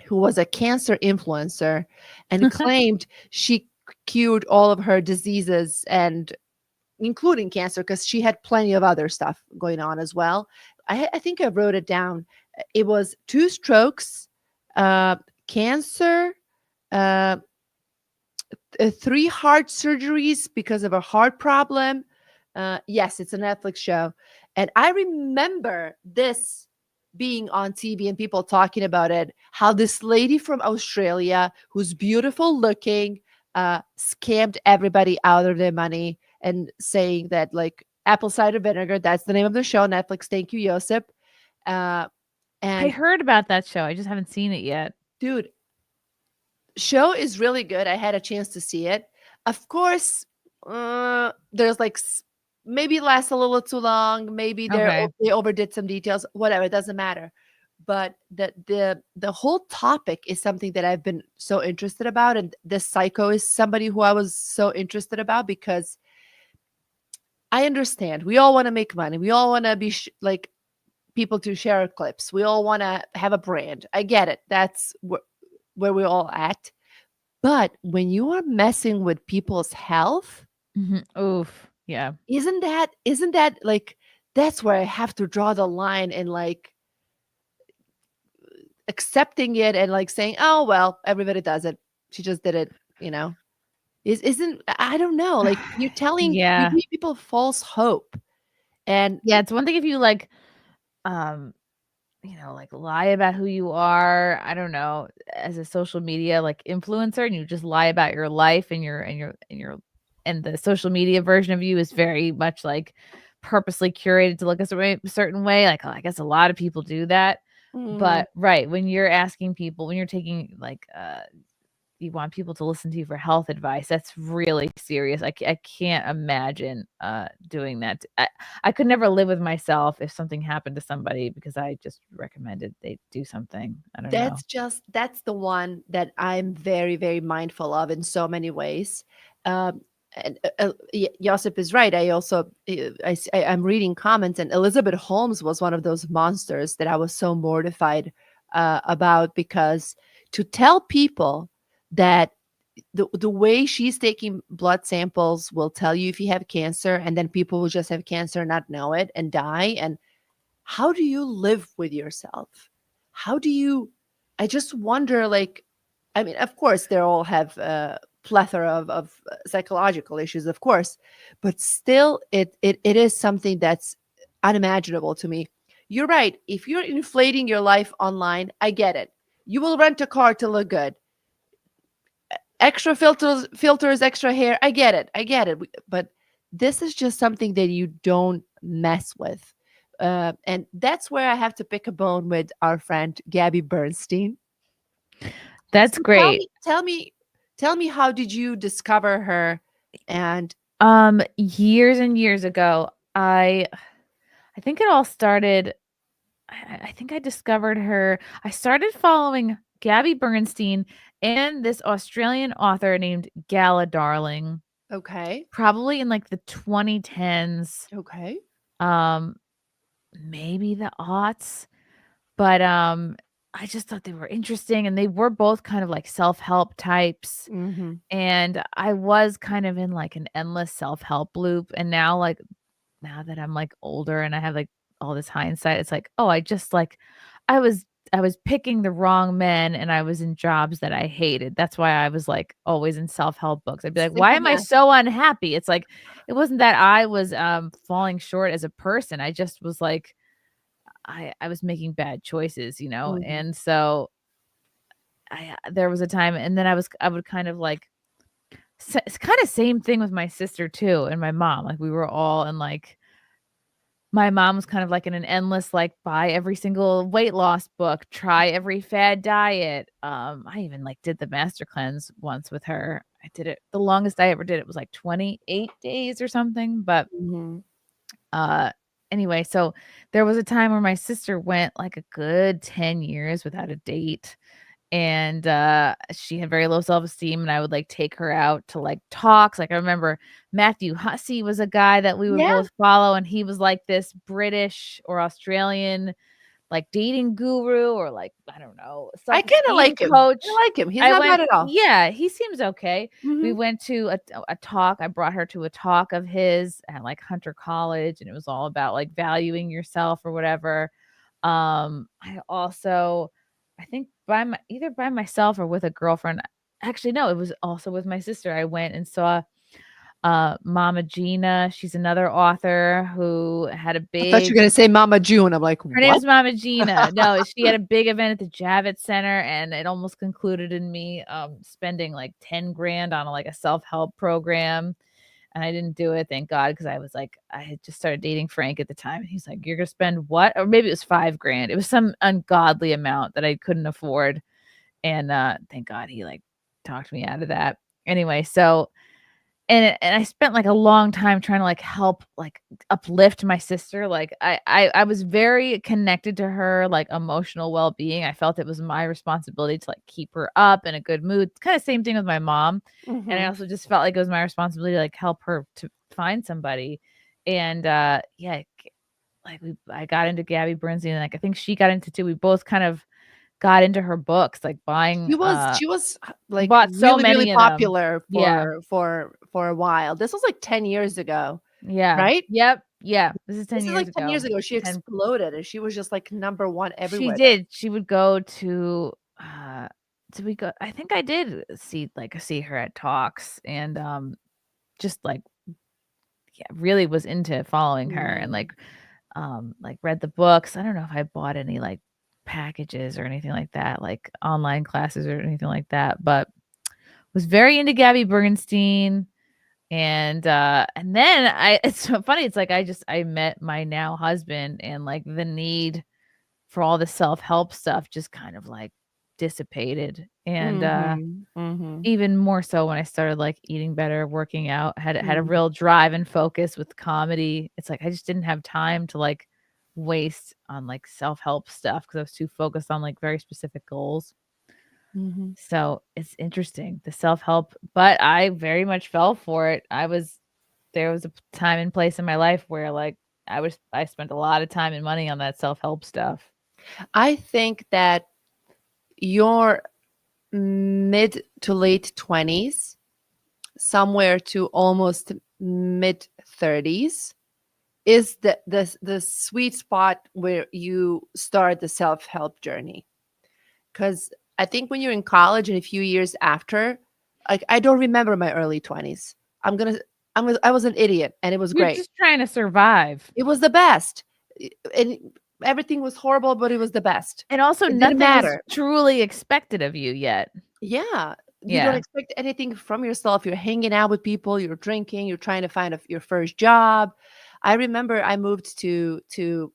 S1: who was a cancer influencer and claimed she cured all of her diseases and including cancer because she had plenty of other stuff going on as well. I think I wrote it down. It was 2 strokes, uh, cancer, uh, 3 heart surgeries because of a heart problem. Yes, it's a Netflix show. And I remember this being on TV and people talking about it, how this lady from Australia, who's beautiful looking, scammed everybody out of their money and saying that, like, apple cider vinegar, that's the name of the show, Netflix. Thank you, Josip. Uh,
S2: I
S1: and
S2: heard about that show. I just haven't seen it yet.
S1: dude, show is really good. I had a chance to see it. Of course, there's like maybe it lasts a little too long. Maybe
S2: Okay.
S1: they overdid some details. Whatever, it doesn't matter. But the whole topic is something that I've been so interested about, and the psycho is somebody who I was so interested about because I understand we all want to make money. We all want to be like people to share clips. We all want to have a brand. I get it. That's where we're all at. But when you are messing with people's health,
S2: Oof. Yeah.
S1: isn't that like that's where I have to draw the line and like accepting it and like saying, "Oh, well, everybody does it. She just did it," you know? Isn't I don't know, like you
S2: Yeah.
S1: give people false hope. And
S2: Yeah, it's one thing if you, like, um, like, lie about who you are, I don't know, as a social media, like, influencer, and you just lie about your life and the social media version of you is very much, like, purposely curated to look a certain way, like, I guess a lot of people do that,
S1: mhm.
S2: but right, when you're asking people when you're taking, like, you want people to listen to you for health advice, that's really serious. I can't imagine, doing that. I could never live with myself if something happened to somebody because I just recommended they do something. I don't know.
S1: That's the one that I'm very, very mindful of in so many ways. Um, and Josip is right. I also I'm reading comments, and Elizabeth Holmes was one of those monsters that I was so mortified about because to tell people that the way she's taking blood samples will tell you if you have cancer, and then people will just have cancer and not know it and die. And how do you live with yourself? How do you I just wonder, like, I mean, of course, they all have a plethora of psychological issues, of course, but still, it is something that's unimaginable to me. You're right. If you're inflating your life online, I get it. You will rent a car to look good. Extra filters, extra hair. I get it. I get it. But this is just something that you don't mess with. And that's where I have to pick a bone with our friend Gabby Bernstein.
S2: That's
S1: So tell
S2: great.
S1: me, tell me, tell me, how did you discover her? And
S2: Years and years ago, I think it all started I think I discovered her I started following Gabby Bernstein and this Australian author named Gala Darling.
S1: Okay.
S2: probably in like the 2010s,
S1: Okay.
S2: um, maybe the aughts. But, I just thought they were interesting, and they were both kind of like self-help types,
S1: Mhm.
S2: and I was kind of in, like, an endless self-help loop, and now, like, now that I'm, like, older and I have, like, all this hindsight, it's like, "Oh, I just, like I was I was picking the wrong men, and I was in jobs that I hated." That's why I was, like, always in self-help books. I'd be like, "Why
S1: Simple
S2: am I
S1: math.
S2: so unhappy?" It's like, it wasn't that I was, falling short as a person, I just was, like I was making bad choices, you know,
S1: Mhm.
S2: and so there was a time and then I would kind of like it's kinda same thing with my sister too and my mom, like, we were all in, like my mom was kind of like in an endless, like, buy every single weight loss book, try every fad diet, I even, like, did the master cleanse once with her. I did it the longest I ever did it was, like, 28 days or something, but
S1: Mhm.
S2: Uh, anyway, so there was a time where my sister went like a good 10 years without a date, and, she had very low self-esteem, and I would, like, take her out to, like, talks, like, I remember Matthew Hussey was a guy that we would
S1: Yeah.
S2: both follow, and he was, like, this British or Australian like, dating guru or, like, I don't know,
S1: I
S2: some
S1: kinda
S2: dating
S1: like him.
S2: coach.
S1: I like him. He's
S2: I
S1: not
S2: went
S1: bad at all.
S2: yeah, he seems okay. We
S1: Mhm.
S2: went to a talk, I brought her to a talk of his at, like, Hunter College, and it was all about, like, valuing yourself or whatever. I also I think by my either by myself or with a girlfriend actually, no, it was also with my sister. I went and saw, Mama Gina. She's another author who had a
S1: I thought you
S2: big
S1: were gonna say Mama June. I'm like,
S2: her name
S1: "What?"
S2: is Mama Gina. No, she had a big event at the Javits Center, and it almost concluded in me, spending, like, 10 grand on, like, a self-help program, and I didn't do it, thank God, because I was, like I had just started dating Frank at the time, and he's like, "You're gonna spend what?" Or maybe it was 5 grand. It was some ungodly amount that I couldn't afford, and, thank God he, like, talked me out of that. Anyway, so and I spent, like, a long time trying to, like, help, like, uplift my sister, like, I was very connected to her, like, emotional well-being, I felt it was my responsibility to, like, keep her up in a good mood, kinda same thing with my mom, and I
S1: Mhm.
S2: also just felt like it was my responsibility to, like, help her to find somebody, and, yeah, g like, I got into Gabby Bernstein, and, like, I think she got into too, we both kind of got into her books, like, buying,
S1: She was, like,
S2: bought so
S1: really, really
S2: many of them.
S1: popular
S2: Yeah.
S1: for a while. This was, like, 10 years ago,
S2: Yeah.
S1: right?
S2: Yep. Yeah. This is 10
S1: This is,
S2: years
S1: like, 10 years
S2: ago.
S1: ago. She
S2: 10
S1: exploded, and she was just, like, number 1
S2: She
S1: everywhere then.
S2: did. She would go to, did we go I think I did see her at talks and, just, yeah, really was into following her and,
S1: Mm.
S2: like, read the books. I don't know if I bought any, like, packages or anything like that, like, online classes or anything like that, but was very into Gabby Bernstein. And then I it's so funny, it's like I met my now husband and, like, the need for all the self-help stuff just kind of, like, dissipated, and,
S1: Mhm. Mhm.
S2: even more so when I started, like, eating better, working out, had a
S1: Mhm.
S2: real drive and focus with comedy. It's like I just didn't have time to, like, waste on, like, self-help stuff because I was too focused on, like, very specific goals.
S1: Mhm.
S2: So, it's interesting, the self-help but I very much fell for it. There was a time and place in my life where, like, I spent a lot of time and money on that self-help stuff.
S1: I think that your mid to late 20s, somewhere to almost mid 30s, is the sweet spot where you start the self-help journey. Because I think when you're in college and a few years after, like, I don't remember my early 20s. I was an idiot, and it was
S2: You're
S1: great.
S2: just trying to survive.
S1: It was the best. And everything was horrible, but it was the best.
S2: And also
S1: It didn't
S2: nothing is
S1: matter.
S2: truly expected of you yet.
S1: Yeah, you don't
S2: Yeah.
S1: expect anything from yourself. You're hanging out with people, you're drinking, you're trying to find your first job. I remember I moved to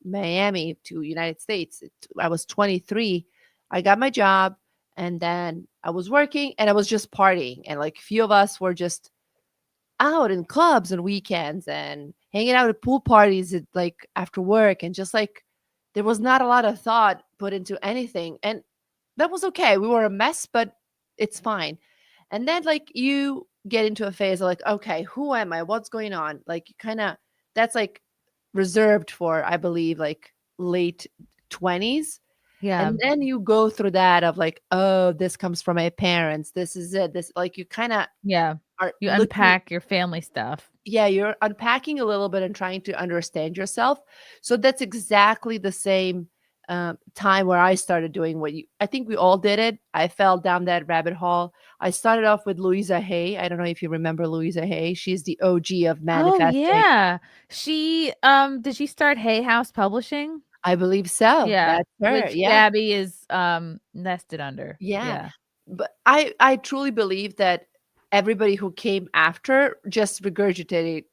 S1: Miami, to United States. I was 23. I got my job, and then I was working, and I was just partying, and, like, few of us were just out in clubs on weekends and hanging out at pool parties at, like, after work, and just, like, there was not a lot of thought put into anything, and that was okay. We were a mess, but it's fine. And then, like, you get into a phase of like, okay, who am I? What's going on? Like, kind of, that's like reserved for, I believe, like late 20s.
S2: Yeah.
S1: And then you go through that of like, oh, this comes from my parents. This is it. This, like, you kind of
S2: Yeah.
S1: are
S2: You
S1: looking,
S2: unpack your family stuff.
S1: yeah, you're unpacking a little bit and trying to understand yourself. So that's exactly the same time where I started doing what you, I think we all did it. I fell down that rabbit hole. I started off with Louisa Hay. I don't know if you remember Louisa Hay. She's the OG of
S2: Oh,
S1: manifesting.
S2: yeah. She, did she start Hay House Publishing?
S1: I believe so.
S2: Yeah,
S1: That's her.
S2: which
S1: Yeah.
S2: Gabby is, nested under.
S1: Yeah.
S2: Yeah.
S1: But I truly believe that everybody who came after just regurgitated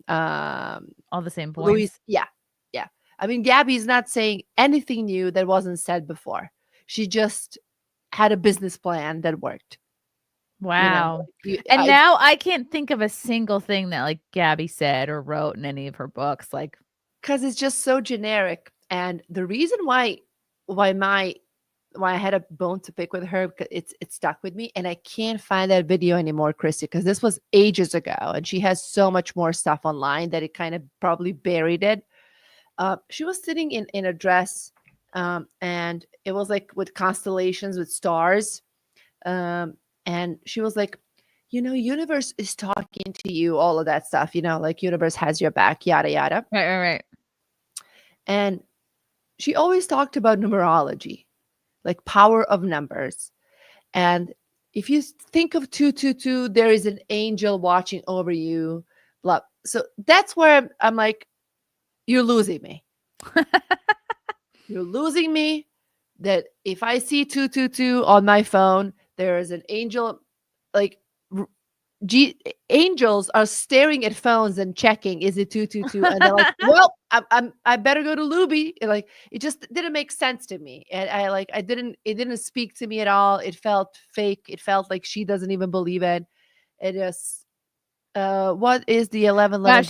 S2: All the same
S1: Louis.
S2: points.
S1: Yeah. Yeah. I mean, Gabby's not saying anything new that wasn't said before. She just had a business plan that worked. You know,
S2: Wow.
S1: like you,
S2: And now I can't think of a single thing that, like, Gabby said or wrote in any of her books, like,
S1: because it's just so generic. And the reason why my why I had a bone to pick with her, because it stuck with me, and I can't find that video anymore, Chrissy, because this was ages ago, and she has so much more stuff online that it kind of probably buried it. She was sitting in a dress, and it was like with constellations with stars, um, and she was like, universe is talking to you, all of that stuff, like universe has your back, yada yada.
S2: right.
S1: And she always talked about numerology, like power of numbers. And if you think of 222, there is an angel watching over you. Blah. So that's where I'm like, you're losing me. You're losing me. That if I see 222 on my phone, there is an angel, like angels are staring at phones and checking, is it 222? And they're like, well, I better go to Luby. And like, it just didn't make sense to me. And it didn't speak to me at all. It felt fake. It felt like she doesn't even believe it. It is, what is the
S2: Wow,
S1: 1111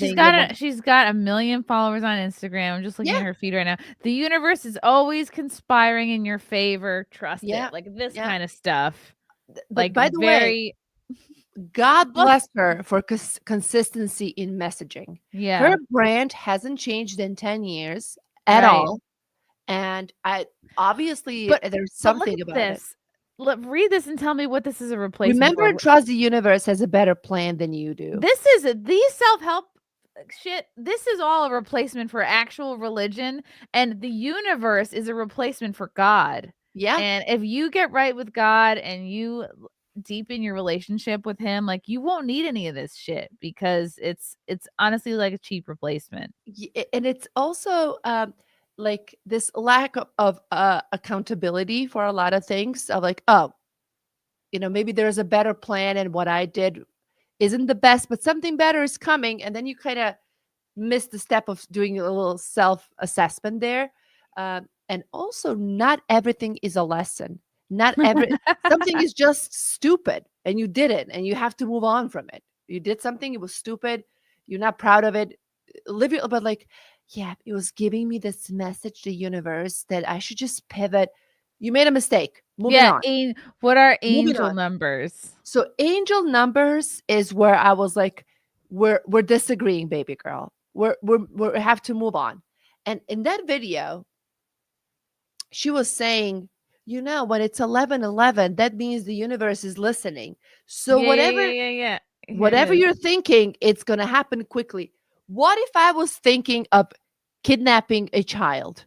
S2: she's
S1: thing?
S2: got a million followers on Instagram. I'm just looking
S1: Yeah,
S2: at her feed right now. The universe is always conspiring in your favor. Trust it.
S1: yeah,
S2: Like this
S1: yeah.
S2: kind of stuff.
S1: But
S2: Like
S1: by the way,
S2: very
S1: God
S2: well,
S1: bless her for consistency in messaging. Her
S2: yeah,
S1: brand hasn't changed in 10 years at
S2: right.
S1: all. And I obviously
S2: But
S1: there's
S2: but look at
S1: something about it.
S2: this. Read this and tell me what this is a replacement
S1: Remember
S2: for.
S1: and trust the universe has a better plan than you do.
S2: These self-help shit, this is all a replacement for actual religion, and the universe is a replacement for God.
S1: Yeah.
S2: And if you get right with God and you deepen your relationship with him, like you won't need any of this shit because it's honestly like a cheap replacement.
S1: And it's also like this lack of accountability for a lot of things of like, oh, maybe there's a better plan and what I did isn't the best, but something better is coming. And then you kind of miss the step of doing a little self assessment there. And also, not everything is a lesson. Not every Something is just stupid, and you did it, and you have to move on from it. You did something; it was stupid. You're not proud of it. Live it, but like, yeah, it was giving me this message to the universe that I should just pivot. You made a mistake. Moving
S2: Yeah,
S1: on.
S2: what are
S1: Moving
S2: angel
S1: on.
S2: numbers?
S1: So angel numbers is where I was like, we're disagreeing, baby girl. We have to move on. And in that video, she was saying, when it's 11:11, that means the universe is listening. So
S2: Yeah. Here it
S1: whatever
S2: is.
S1: you're thinking, it's gonna happen quickly. What if I was thinking of kidnapping a child?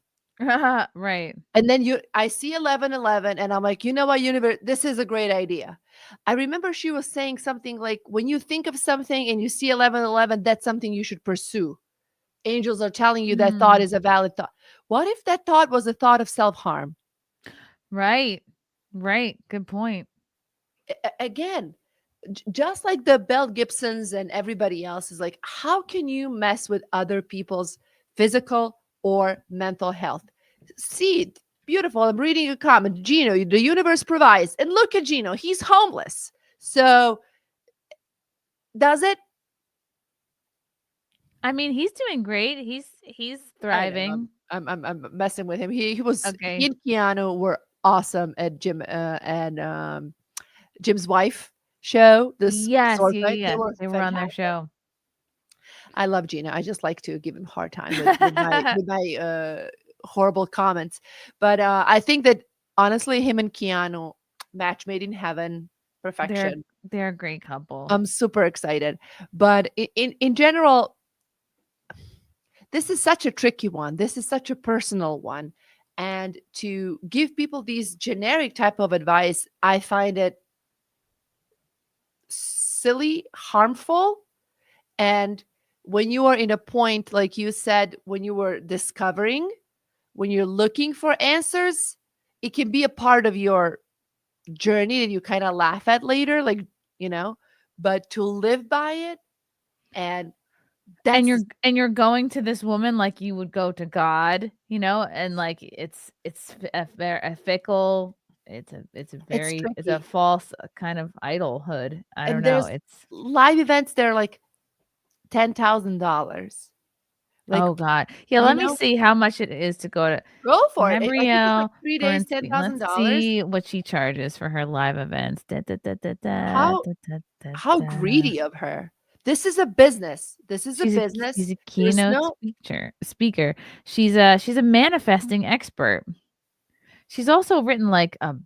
S2: Right.
S1: And then I see 11:11 and I'm like, you know what, universe, this is a great idea. I remember she was saying something like, when you think of something and you see 11:11, that's something you should pursue. Angels are telling you that thought
S2: Mm,
S1: is a valid thought. What if that thought was a thought of self-harm?
S2: right. Right. Good point.
S1: Again, just like the Bell Gibsons and everybody else is like, how can you mess with other people's physical or mental health? See, beautiful. I'm reading a comment. Gino, the universe provides. And look at Gino, he's homeless. So does it?
S2: I mean, he's doing great. He's
S1: I know.
S2: thriving.
S1: I'm messing with him. He
S2: Okay.
S1: and Keanu were awesome at Jim and Jim's wife. show, this
S2: Yes,
S1: sword
S2: yeah,
S1: fight.
S2: yeah,
S1: They
S2: yeah.
S1: were
S2: They were on their
S1: fantastic.
S2: show.
S1: I love Gina. I just like to give him a hard time with my horrible comments. But I think that honestly, him and Keanu, match made in heaven,
S2: They're
S1: perfection.
S2: they're a great couple.
S1: I'm super excited. But in general, this is such a tricky one. This is such a personal one. And to give people these generic type of advice, I find it silly, harmful. And when you are in a point, like you said, when you were discovering, when you're looking for answers, it can be a part of your journey that you kind of laugh at later, like, you know, but to live by it, and
S2: And
S1: that's
S2: you're going to this woman like you would go to God, and like it's a fickle,
S1: it's
S2: it's a
S1: tricky.
S2: false kind of idolhood. I don't
S1: And
S2: know.
S1: there's
S2: It's
S1: live events, they're like $10,000. Like,
S2: oh God. Yeah,
S1: you
S2: let me
S1: know,
S2: see how much it is to go to
S1: go for it. I think it's like
S2: Gabrielle
S1: 3 days,
S2: Bernstein. Let's
S1: $10,000.
S2: see what she charges for her live events. Da, da, da, da, da,
S1: How
S2: da, da, da,
S1: how
S2: da.
S1: greedy of her. This is a business. This is a
S2: She's
S1: business.
S2: a
S1: There's
S2: keynote
S1: no
S2: speaker. She's a manifesting expert. She's also written like a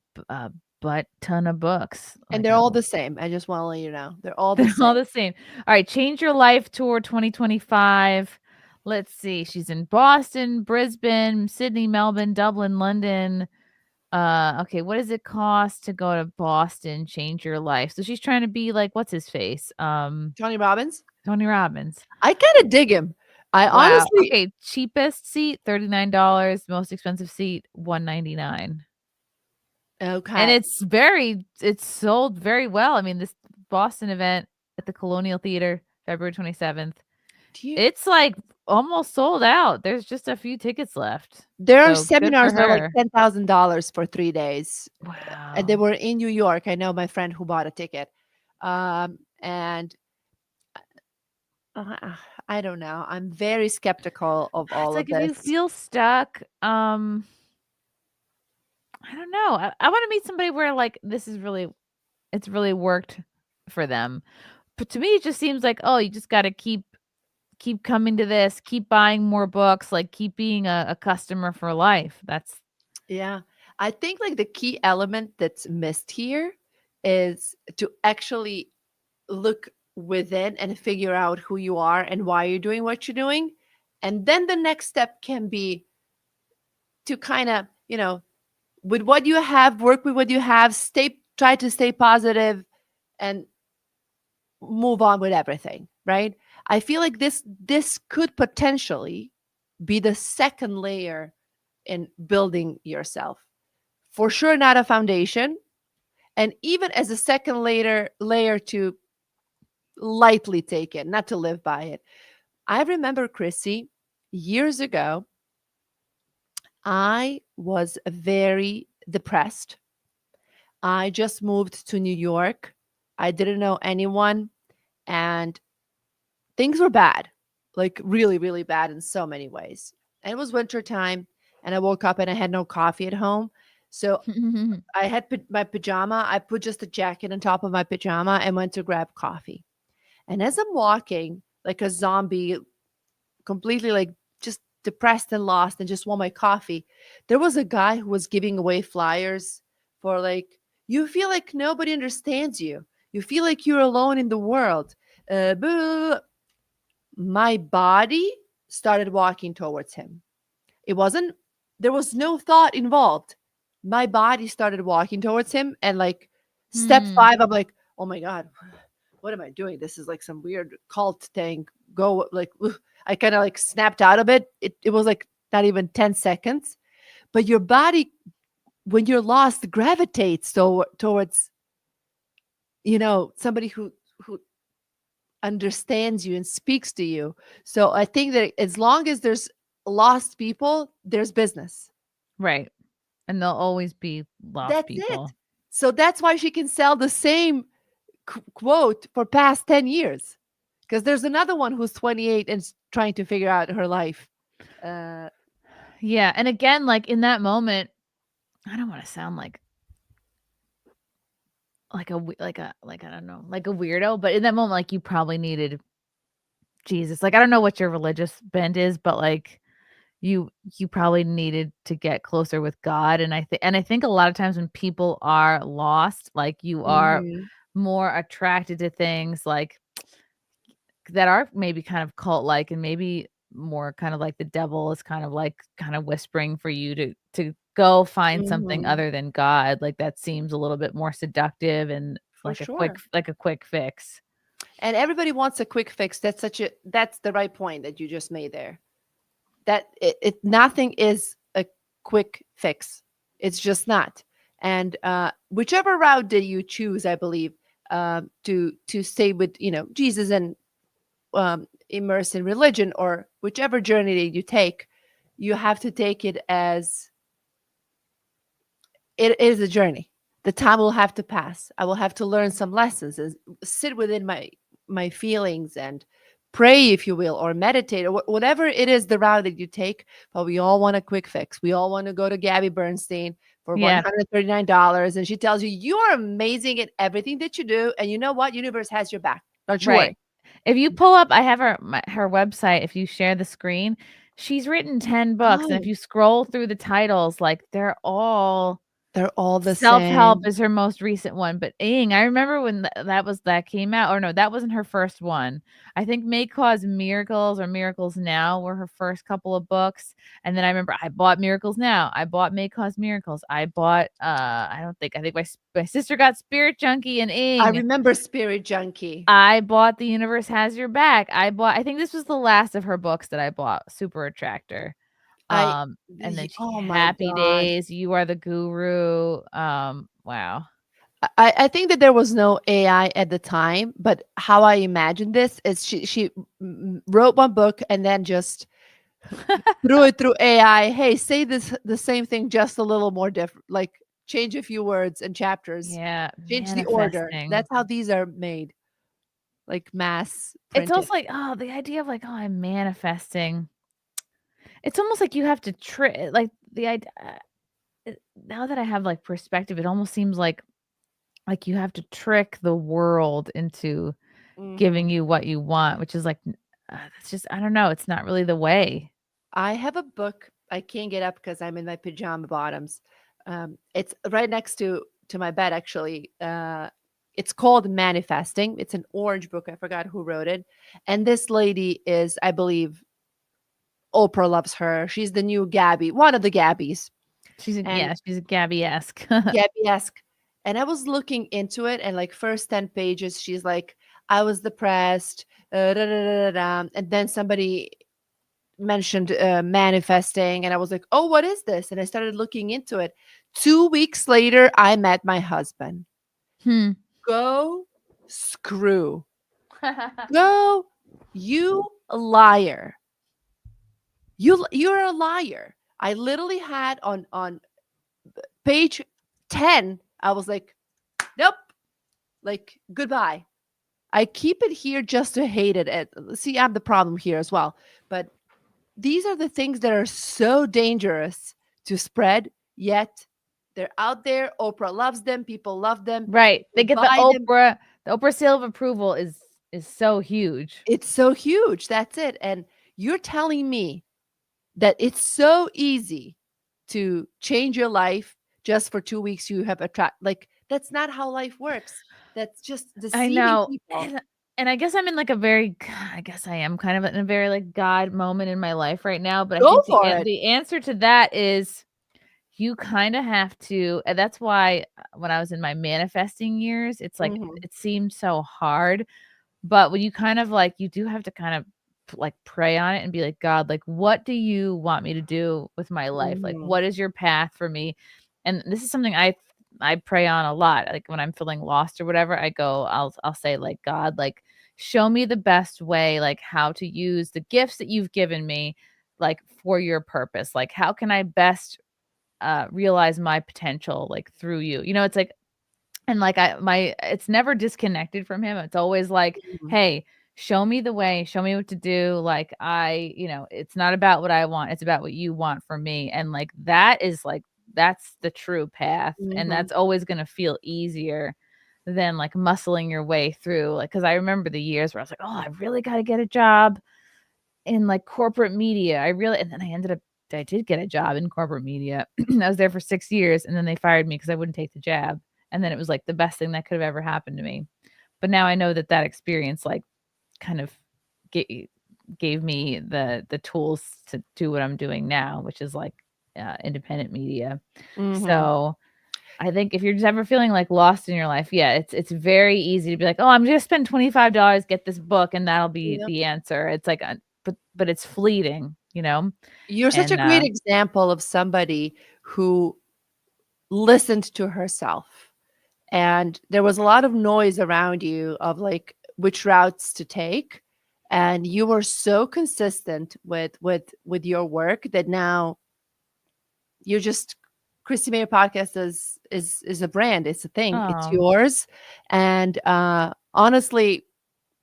S2: butt ton of books.
S1: and
S2: Like
S1: they're all the same. I just wanna let you know. They're all the
S2: they're all
S1: same.
S2: the same. All right, Change Your Life Tour 2025. Let's see. She's in Boston, Brisbane, Sydney, Melbourne, Dublin, London. Okay, what does it cost to go to Boston, change your life? So she's trying to be like what's his face?
S1: Tony Robbins?
S2: Tony Robbins.
S1: I kinda dig him. I
S2: Wow.
S1: honestly
S2: Okay, cheapest seat $39, most expensive seat $199. And
S1: okay.
S2: it's sold very well. I mean, this Boston event at the Colonial Theater, February 27th,
S1: Do you
S2: it's like almost sold out. There's just a few tickets left.
S1: There are
S2: So good for
S1: seminars that are like
S2: her.
S1: $10,000 for 3 days, and they
S2: Wow.
S1: were in New York. I know my friend who bought a ticket. And uh, I don't know. I'm very skeptical of
S2: It's
S1: all
S2: like
S1: of
S2: if you
S1: this.
S2: feel stuck, I don't know. I want to meet somebody where like it's really worked for them. But to me, it just seems like, oh, you just got to keep coming to this, keep buying more books, like keep being a customer for life. That's
S1: Yeah. I think like the key element that's missed here is to actually look within and figure out who you are and why you're doing what you're doing. And then the next step can be to kind of, with what you have, work with what you have, try to stay positive and move on with everything, right? I feel like this could potentially be the second layer in building yourself. For sure not a foundation, and even as a second layer to lightly take it, not to live by it. I remember, Chrissy, years ago, I was very depressed. I just moved to New York. I didn't know anyone, and things were bad, like really, really bad in so many ways. And it was winter time, and I woke up and I had no coffee at home. So I had my pajama. I put just a jacket on top of my pajama and went to grab coffee. And as I'm walking like a zombie, completely like just depressed and lost and just want my coffee, there was a guy who was giving away flyers for like, you feel like nobody understands you. You feel like you're alone in the world. Blah, blah, blah. My body started walking towards him. It wasn't, there was no thought involved. My body started walking towards him. And like step
S2: Hmm.
S1: 5, I'm like, oh my God, what am I doing? This is like some weird cult thing. Go like, I kind of like snapped out of it. It was like not even 10 seconds. But your body, when you're lost, gravitates towards, somebody who understands you and speaks to you. So I think that as long as there's lost people, there's business.
S2: Right. And there'll always be lost
S1: That's it.
S2: people.
S1: So that's why she can sell the same quote for past 10 years. Because there's another one who's 28 and trying to figure out her life. Uh,
S2: Yeah, and again, like in that moment, I don't want to sound like I don't know, like a weirdo, but in that moment, like, you probably needed Jesus. Like, I don't know what your religious bent is, but, like, you probably needed to get closer with God, and I think a lot of times when people are lost, like, you are
S1: Mhm.
S2: more attracted to things, like, that are maybe kind of cult-like and maybe more kind of like the devil is kind of, like, kinda whispering for you to go find something
S1: Mhm.
S2: other than God, like, that seems a little bit more seductive and
S1: For sure.
S2: like a quick fix.
S1: And everybody wants a quick fix. That's the right point that you just made there. That it nothing is a quick fix. It's just not. And whichever route that you choose, I believe, to stay with Jesus and immerse in religion, or whichever journey that you take, you have to take it as it is a journey. The time will have to pass. I will have to learn some lessons and sit within my feelings and pray, if you will, or meditate, or whatever it is, the route that you take. But we all want a quick fix. We all want to go to Gabby Bernstein for
S2: Yeah,
S1: $139, and she tells you you are amazing at everything that you do, and you know what? Universe has your back. Don't you
S2: right.
S1: worry.
S2: If you pull up I have her website, if you share the screen, she's written 10 books, and if
S1: Oh,
S2: you scroll through the titles, like, they're all
S1: they're all the
S2: Self-Help
S1: same.
S2: is her most recent one, but I remember when that came out, or no, that wasn't her first one. I think May Cause Miracles or Miracles Now were her first couple of books, and then I remember I bought Miracles Now, I bought May Cause Miracles, I bought, I think my sister got Spirit Junkie and
S1: I
S2: Ing.
S1: remember Spirit Junkie.
S2: I bought The Universe Has Your Back. I think this was the last of her books that I bought, Super Attractor.
S1: I
S2: And then she
S1: oh my
S2: Happy
S1: god.
S2: Days, You Are the Guru, wow.
S1: I think that there was no AI at the time, but how I imagine this is she wrote one book and then just threw it through AI. Hey, say the same thing, just a little more different, like change a few words and chapters,
S2: Yeah,
S1: change the order.
S2: manifesting.
S1: That's how these are made, like mass
S2: It's
S1: printed.
S2: also like, oh, the idea of like, oh, I'm manifesting. It's almost like you have to trick like the idea now that I have like perspective, it almost seems like you have to trick the world into giving
S1: Mhm.
S2: you what you want, which is like it's just I don't know, it's not really the way.
S1: I have a book. I can't get up because I'm in my pajama bottoms. It's right next to my bed, actually. It's called Manifesting. It's an orange book. I forgot who wrote it. And this lady is, I believe, Oprah loves her. She's the new Gabby, one of the Gabbies. And
S2: She's a Gabby-esque.
S1: Gabby-esque. And I was looking into it, and like first 10 pages, she's like, I was depressed. Da, da, da, da, da. And then somebody mentioned manifesting, and I was like, oh, what is this? And I started looking into it. 2 weeks later, I met my husband.
S2: Hmm.
S1: Go screw. Go, you liar. You're a liar. I literally had on page 10, I was like, nope, like goodbye. I keep it here just to hate it. See, I'm the problem here as well. But these are the things that are so dangerous to spread, yet they're out there. Oprah loves them. People love them.
S2: Right. They
S1: People
S2: get
S1: buy them.
S2: The Oprah seal of approval is so huge.
S1: It's so huge. That's it. And you're telling me that it's so easy to change your life just for 2 weeks. You have like that's not how life works. That's just
S2: I
S1: deceiving
S2: know,
S1: people.
S2: and I guess I'm in, like, a very I guess I am kind of in a very, like, God moment in my life right now, but I
S1: Go
S2: think
S1: for it.
S2: the answer to that is you kinda have to and that's why, when I was in my manifesting years, it's like,
S1: Mhm.
S2: it seemed so hard, but when you kind of, like you do have to kind of, like, pray on it and be like, "God, like, what do you want me to do with my life? Like,
S1: Mhm.
S2: what is your path for me?" And this is something I pray on a lot, like, when I'm feeling lost or whatever, I'll say, like, "God, like, show me the best way, like, how to use the gifts that you've given me, like, for your purpose. Like, how can I best, realize my potential, like, through you?" You know, it's like and, like, it's never disconnected from him, it's always like,
S1: Mhm.
S2: "Hey, show me the way, show me what to do, like, it's not about what I want, it's about what you want for me," and, like, that is, like that's the true path, and
S1: Mhm.
S2: that's always gonna feel easier, than like muscling your way through. Like, because I remember the years where I was like, oh, I really got to get a job in like corporate media. And then I did get a job in corporate media. I was there for 6 years and then they fired me because I wouldn't take the jab. And then it was like the best thing that could have ever happened to me. But now I know that experience like kind of ga- gave me the tools to do what I'm doing now, which is like independent media.
S1: Mm-hmm.
S2: So I think if you're just ever feeling like lost in your life, yeah, it's very easy to be like, oh, I'm just spend $25, get this book, and that'll be
S1: Yep.
S2: the answer. It's like, but it's fleeting, you know.
S1: You're such a
S2: And
S1: great example of somebody who listened to herself. And there was a lot of noise around you of like which routes to take. And you were so consistent with your work that now you're just Chrissie Meyer podcast is a brand. It's a thing. It's
S2: oh,
S1: yours. And honestly,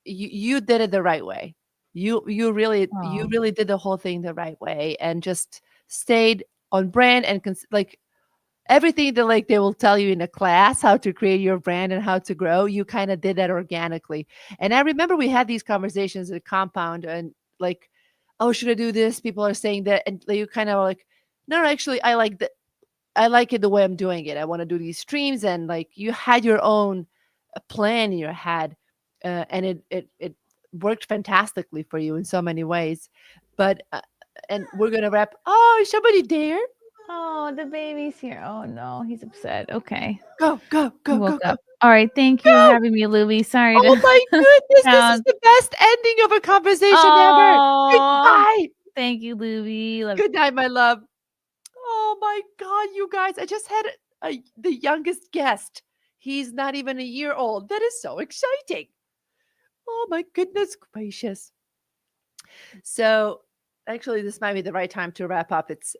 S1: you did it the right way. You
S2: oh,
S1: really did the whole thing the right way and just stayed on brand and like everything that like they will tell you in a class how to create your brand and how to grow, you kind of did that organically. And I remember we had these conversations at Compound and like, oh, should I do this? People are saying that, and you kind of like, no, actually, I like it the way I'm doing it. I want to do these streams, and like you had your own plan in your head, and it worked fantastically for you in so many ways. But and we're gonna wrap. Oh, is somebody there?
S2: oh, the baby's here. Oh no, he's upset. Okay,
S1: Go, go,
S2: he
S1: go,
S2: woke
S1: go, go,
S2: up. All right, thank you for
S1: go!
S2: having me, Louie. Sorry
S1: Oh
S2: to
S1: my goodness, this is
S2: sound.
S1: the best ending of a conversation ever.
S2: Oh,
S1: Goodbye.
S2: thank you, Louie. Love.
S1: Good night, my love. Oh my God, you guys! I just had the youngest guest. He's not even a year old. That is so exciting. Oh my goodness gracious. So actually this might be the right time to wrap up. It's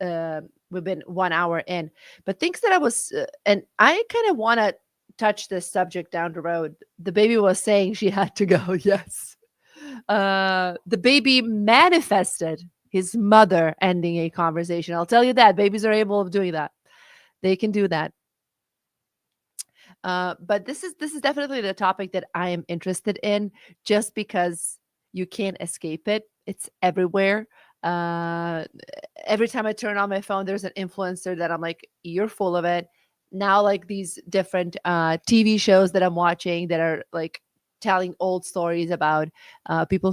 S1: we've been 1 hour in. But things that I was and I kind of want to touch this subject down the road. The baby was saying she had to go. Yes. The baby manifested his mother ending a conversation. I'll tell you that babies are able of doing that. They can do that. But this is definitely the topic that I am interested in, just because you can't escape it. It's everywhere. Uh, every time I turn on my phone, there's an influencer that I'm like, you're full of it. Now, like these different TV shows that I'm watching that are like telling old stories about people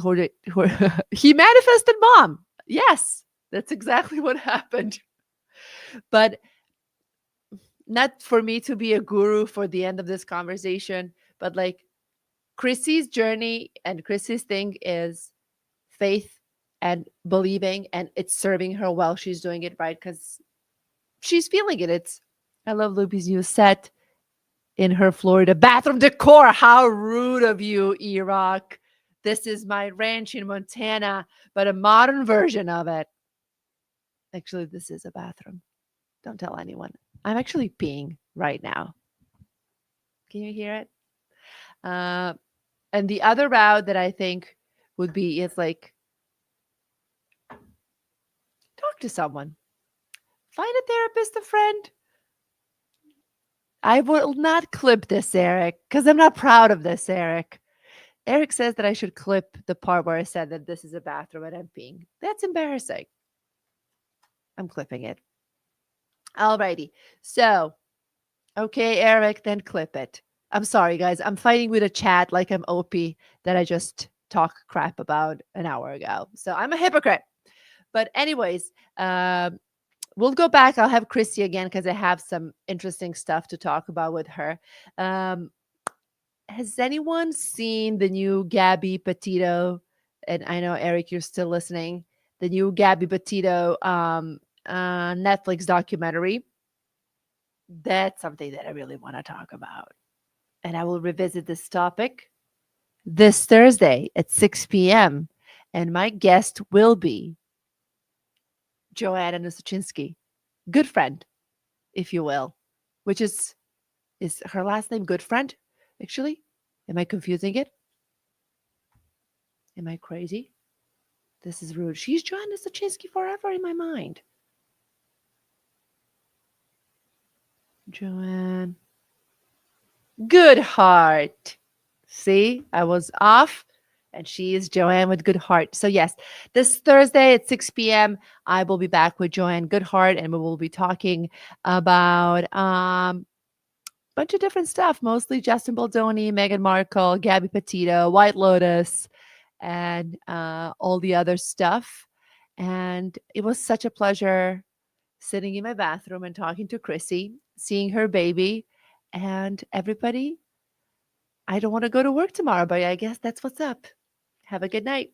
S1: he manifested mom. Yes, that's exactly what happened. But not for me to be a guru for the end of this conversation, but like Chrissie's journey and Chrissie's thing is faith and believing, and it's serving her well. She's doing it right because she's feeling it. It's I love Loopy's new set in her Florida bathroom decor. How rude of you, Iraq. This is my ranch in Montana, but a modern version of it. Actually, this is a bathroom. Don't tell anyone. I'm actually peeing right now. Can you hear it? Uh, and the other route that I think would be is like talk to someone, find a therapist, a friend. I will not clip this, Eric, because I'm not proud of this, Eric. Eric says that I should clip the part where I said that this is a bathroom and I'm peeing. That's embarrassing. I'm clipping it. Alrighty. So, okay, Eric, then clip it. I'm sorry, guys. I'm fighting with a chat like I'm OP that I just talked crap about an hour ago. So I'm a hypocrite. But anyways, we'll go back. I'll have Chrissy again because I have some interesting stuff to talk about with her. Um, has anyone seen the new Gabby Petito? And I know Eric, you're still listening. The new Gabby Petito Netflix documentary. That's something that I really want to talk about, and I will revisit this topic this Thursday at 6 p.m. And my guest will be Joanna Nusachinsky, good friend, if you will, which is her last name good friend, actually? Am I confusing it? Am I crazy? This is rude. She's Joanna Nusachinsky forever in my mind. Joanne Good heart. See, I was off, and she is Joanne with Good Heart. So, yes, this Thursday at 6 p.m., I will be back with Joanne Goodheart, and we will be talking about bunch of different stuff, mostly Justin Baldoni, Meghan Markle, Gabby Petito, White Lotus, and all the other stuff. And it was such a pleasure sitting in my bathroom and talking to Chrissie, seeing her baby, and everybody. I don't want to go to work tomorrow, but I guess that's what's up. Have a good night.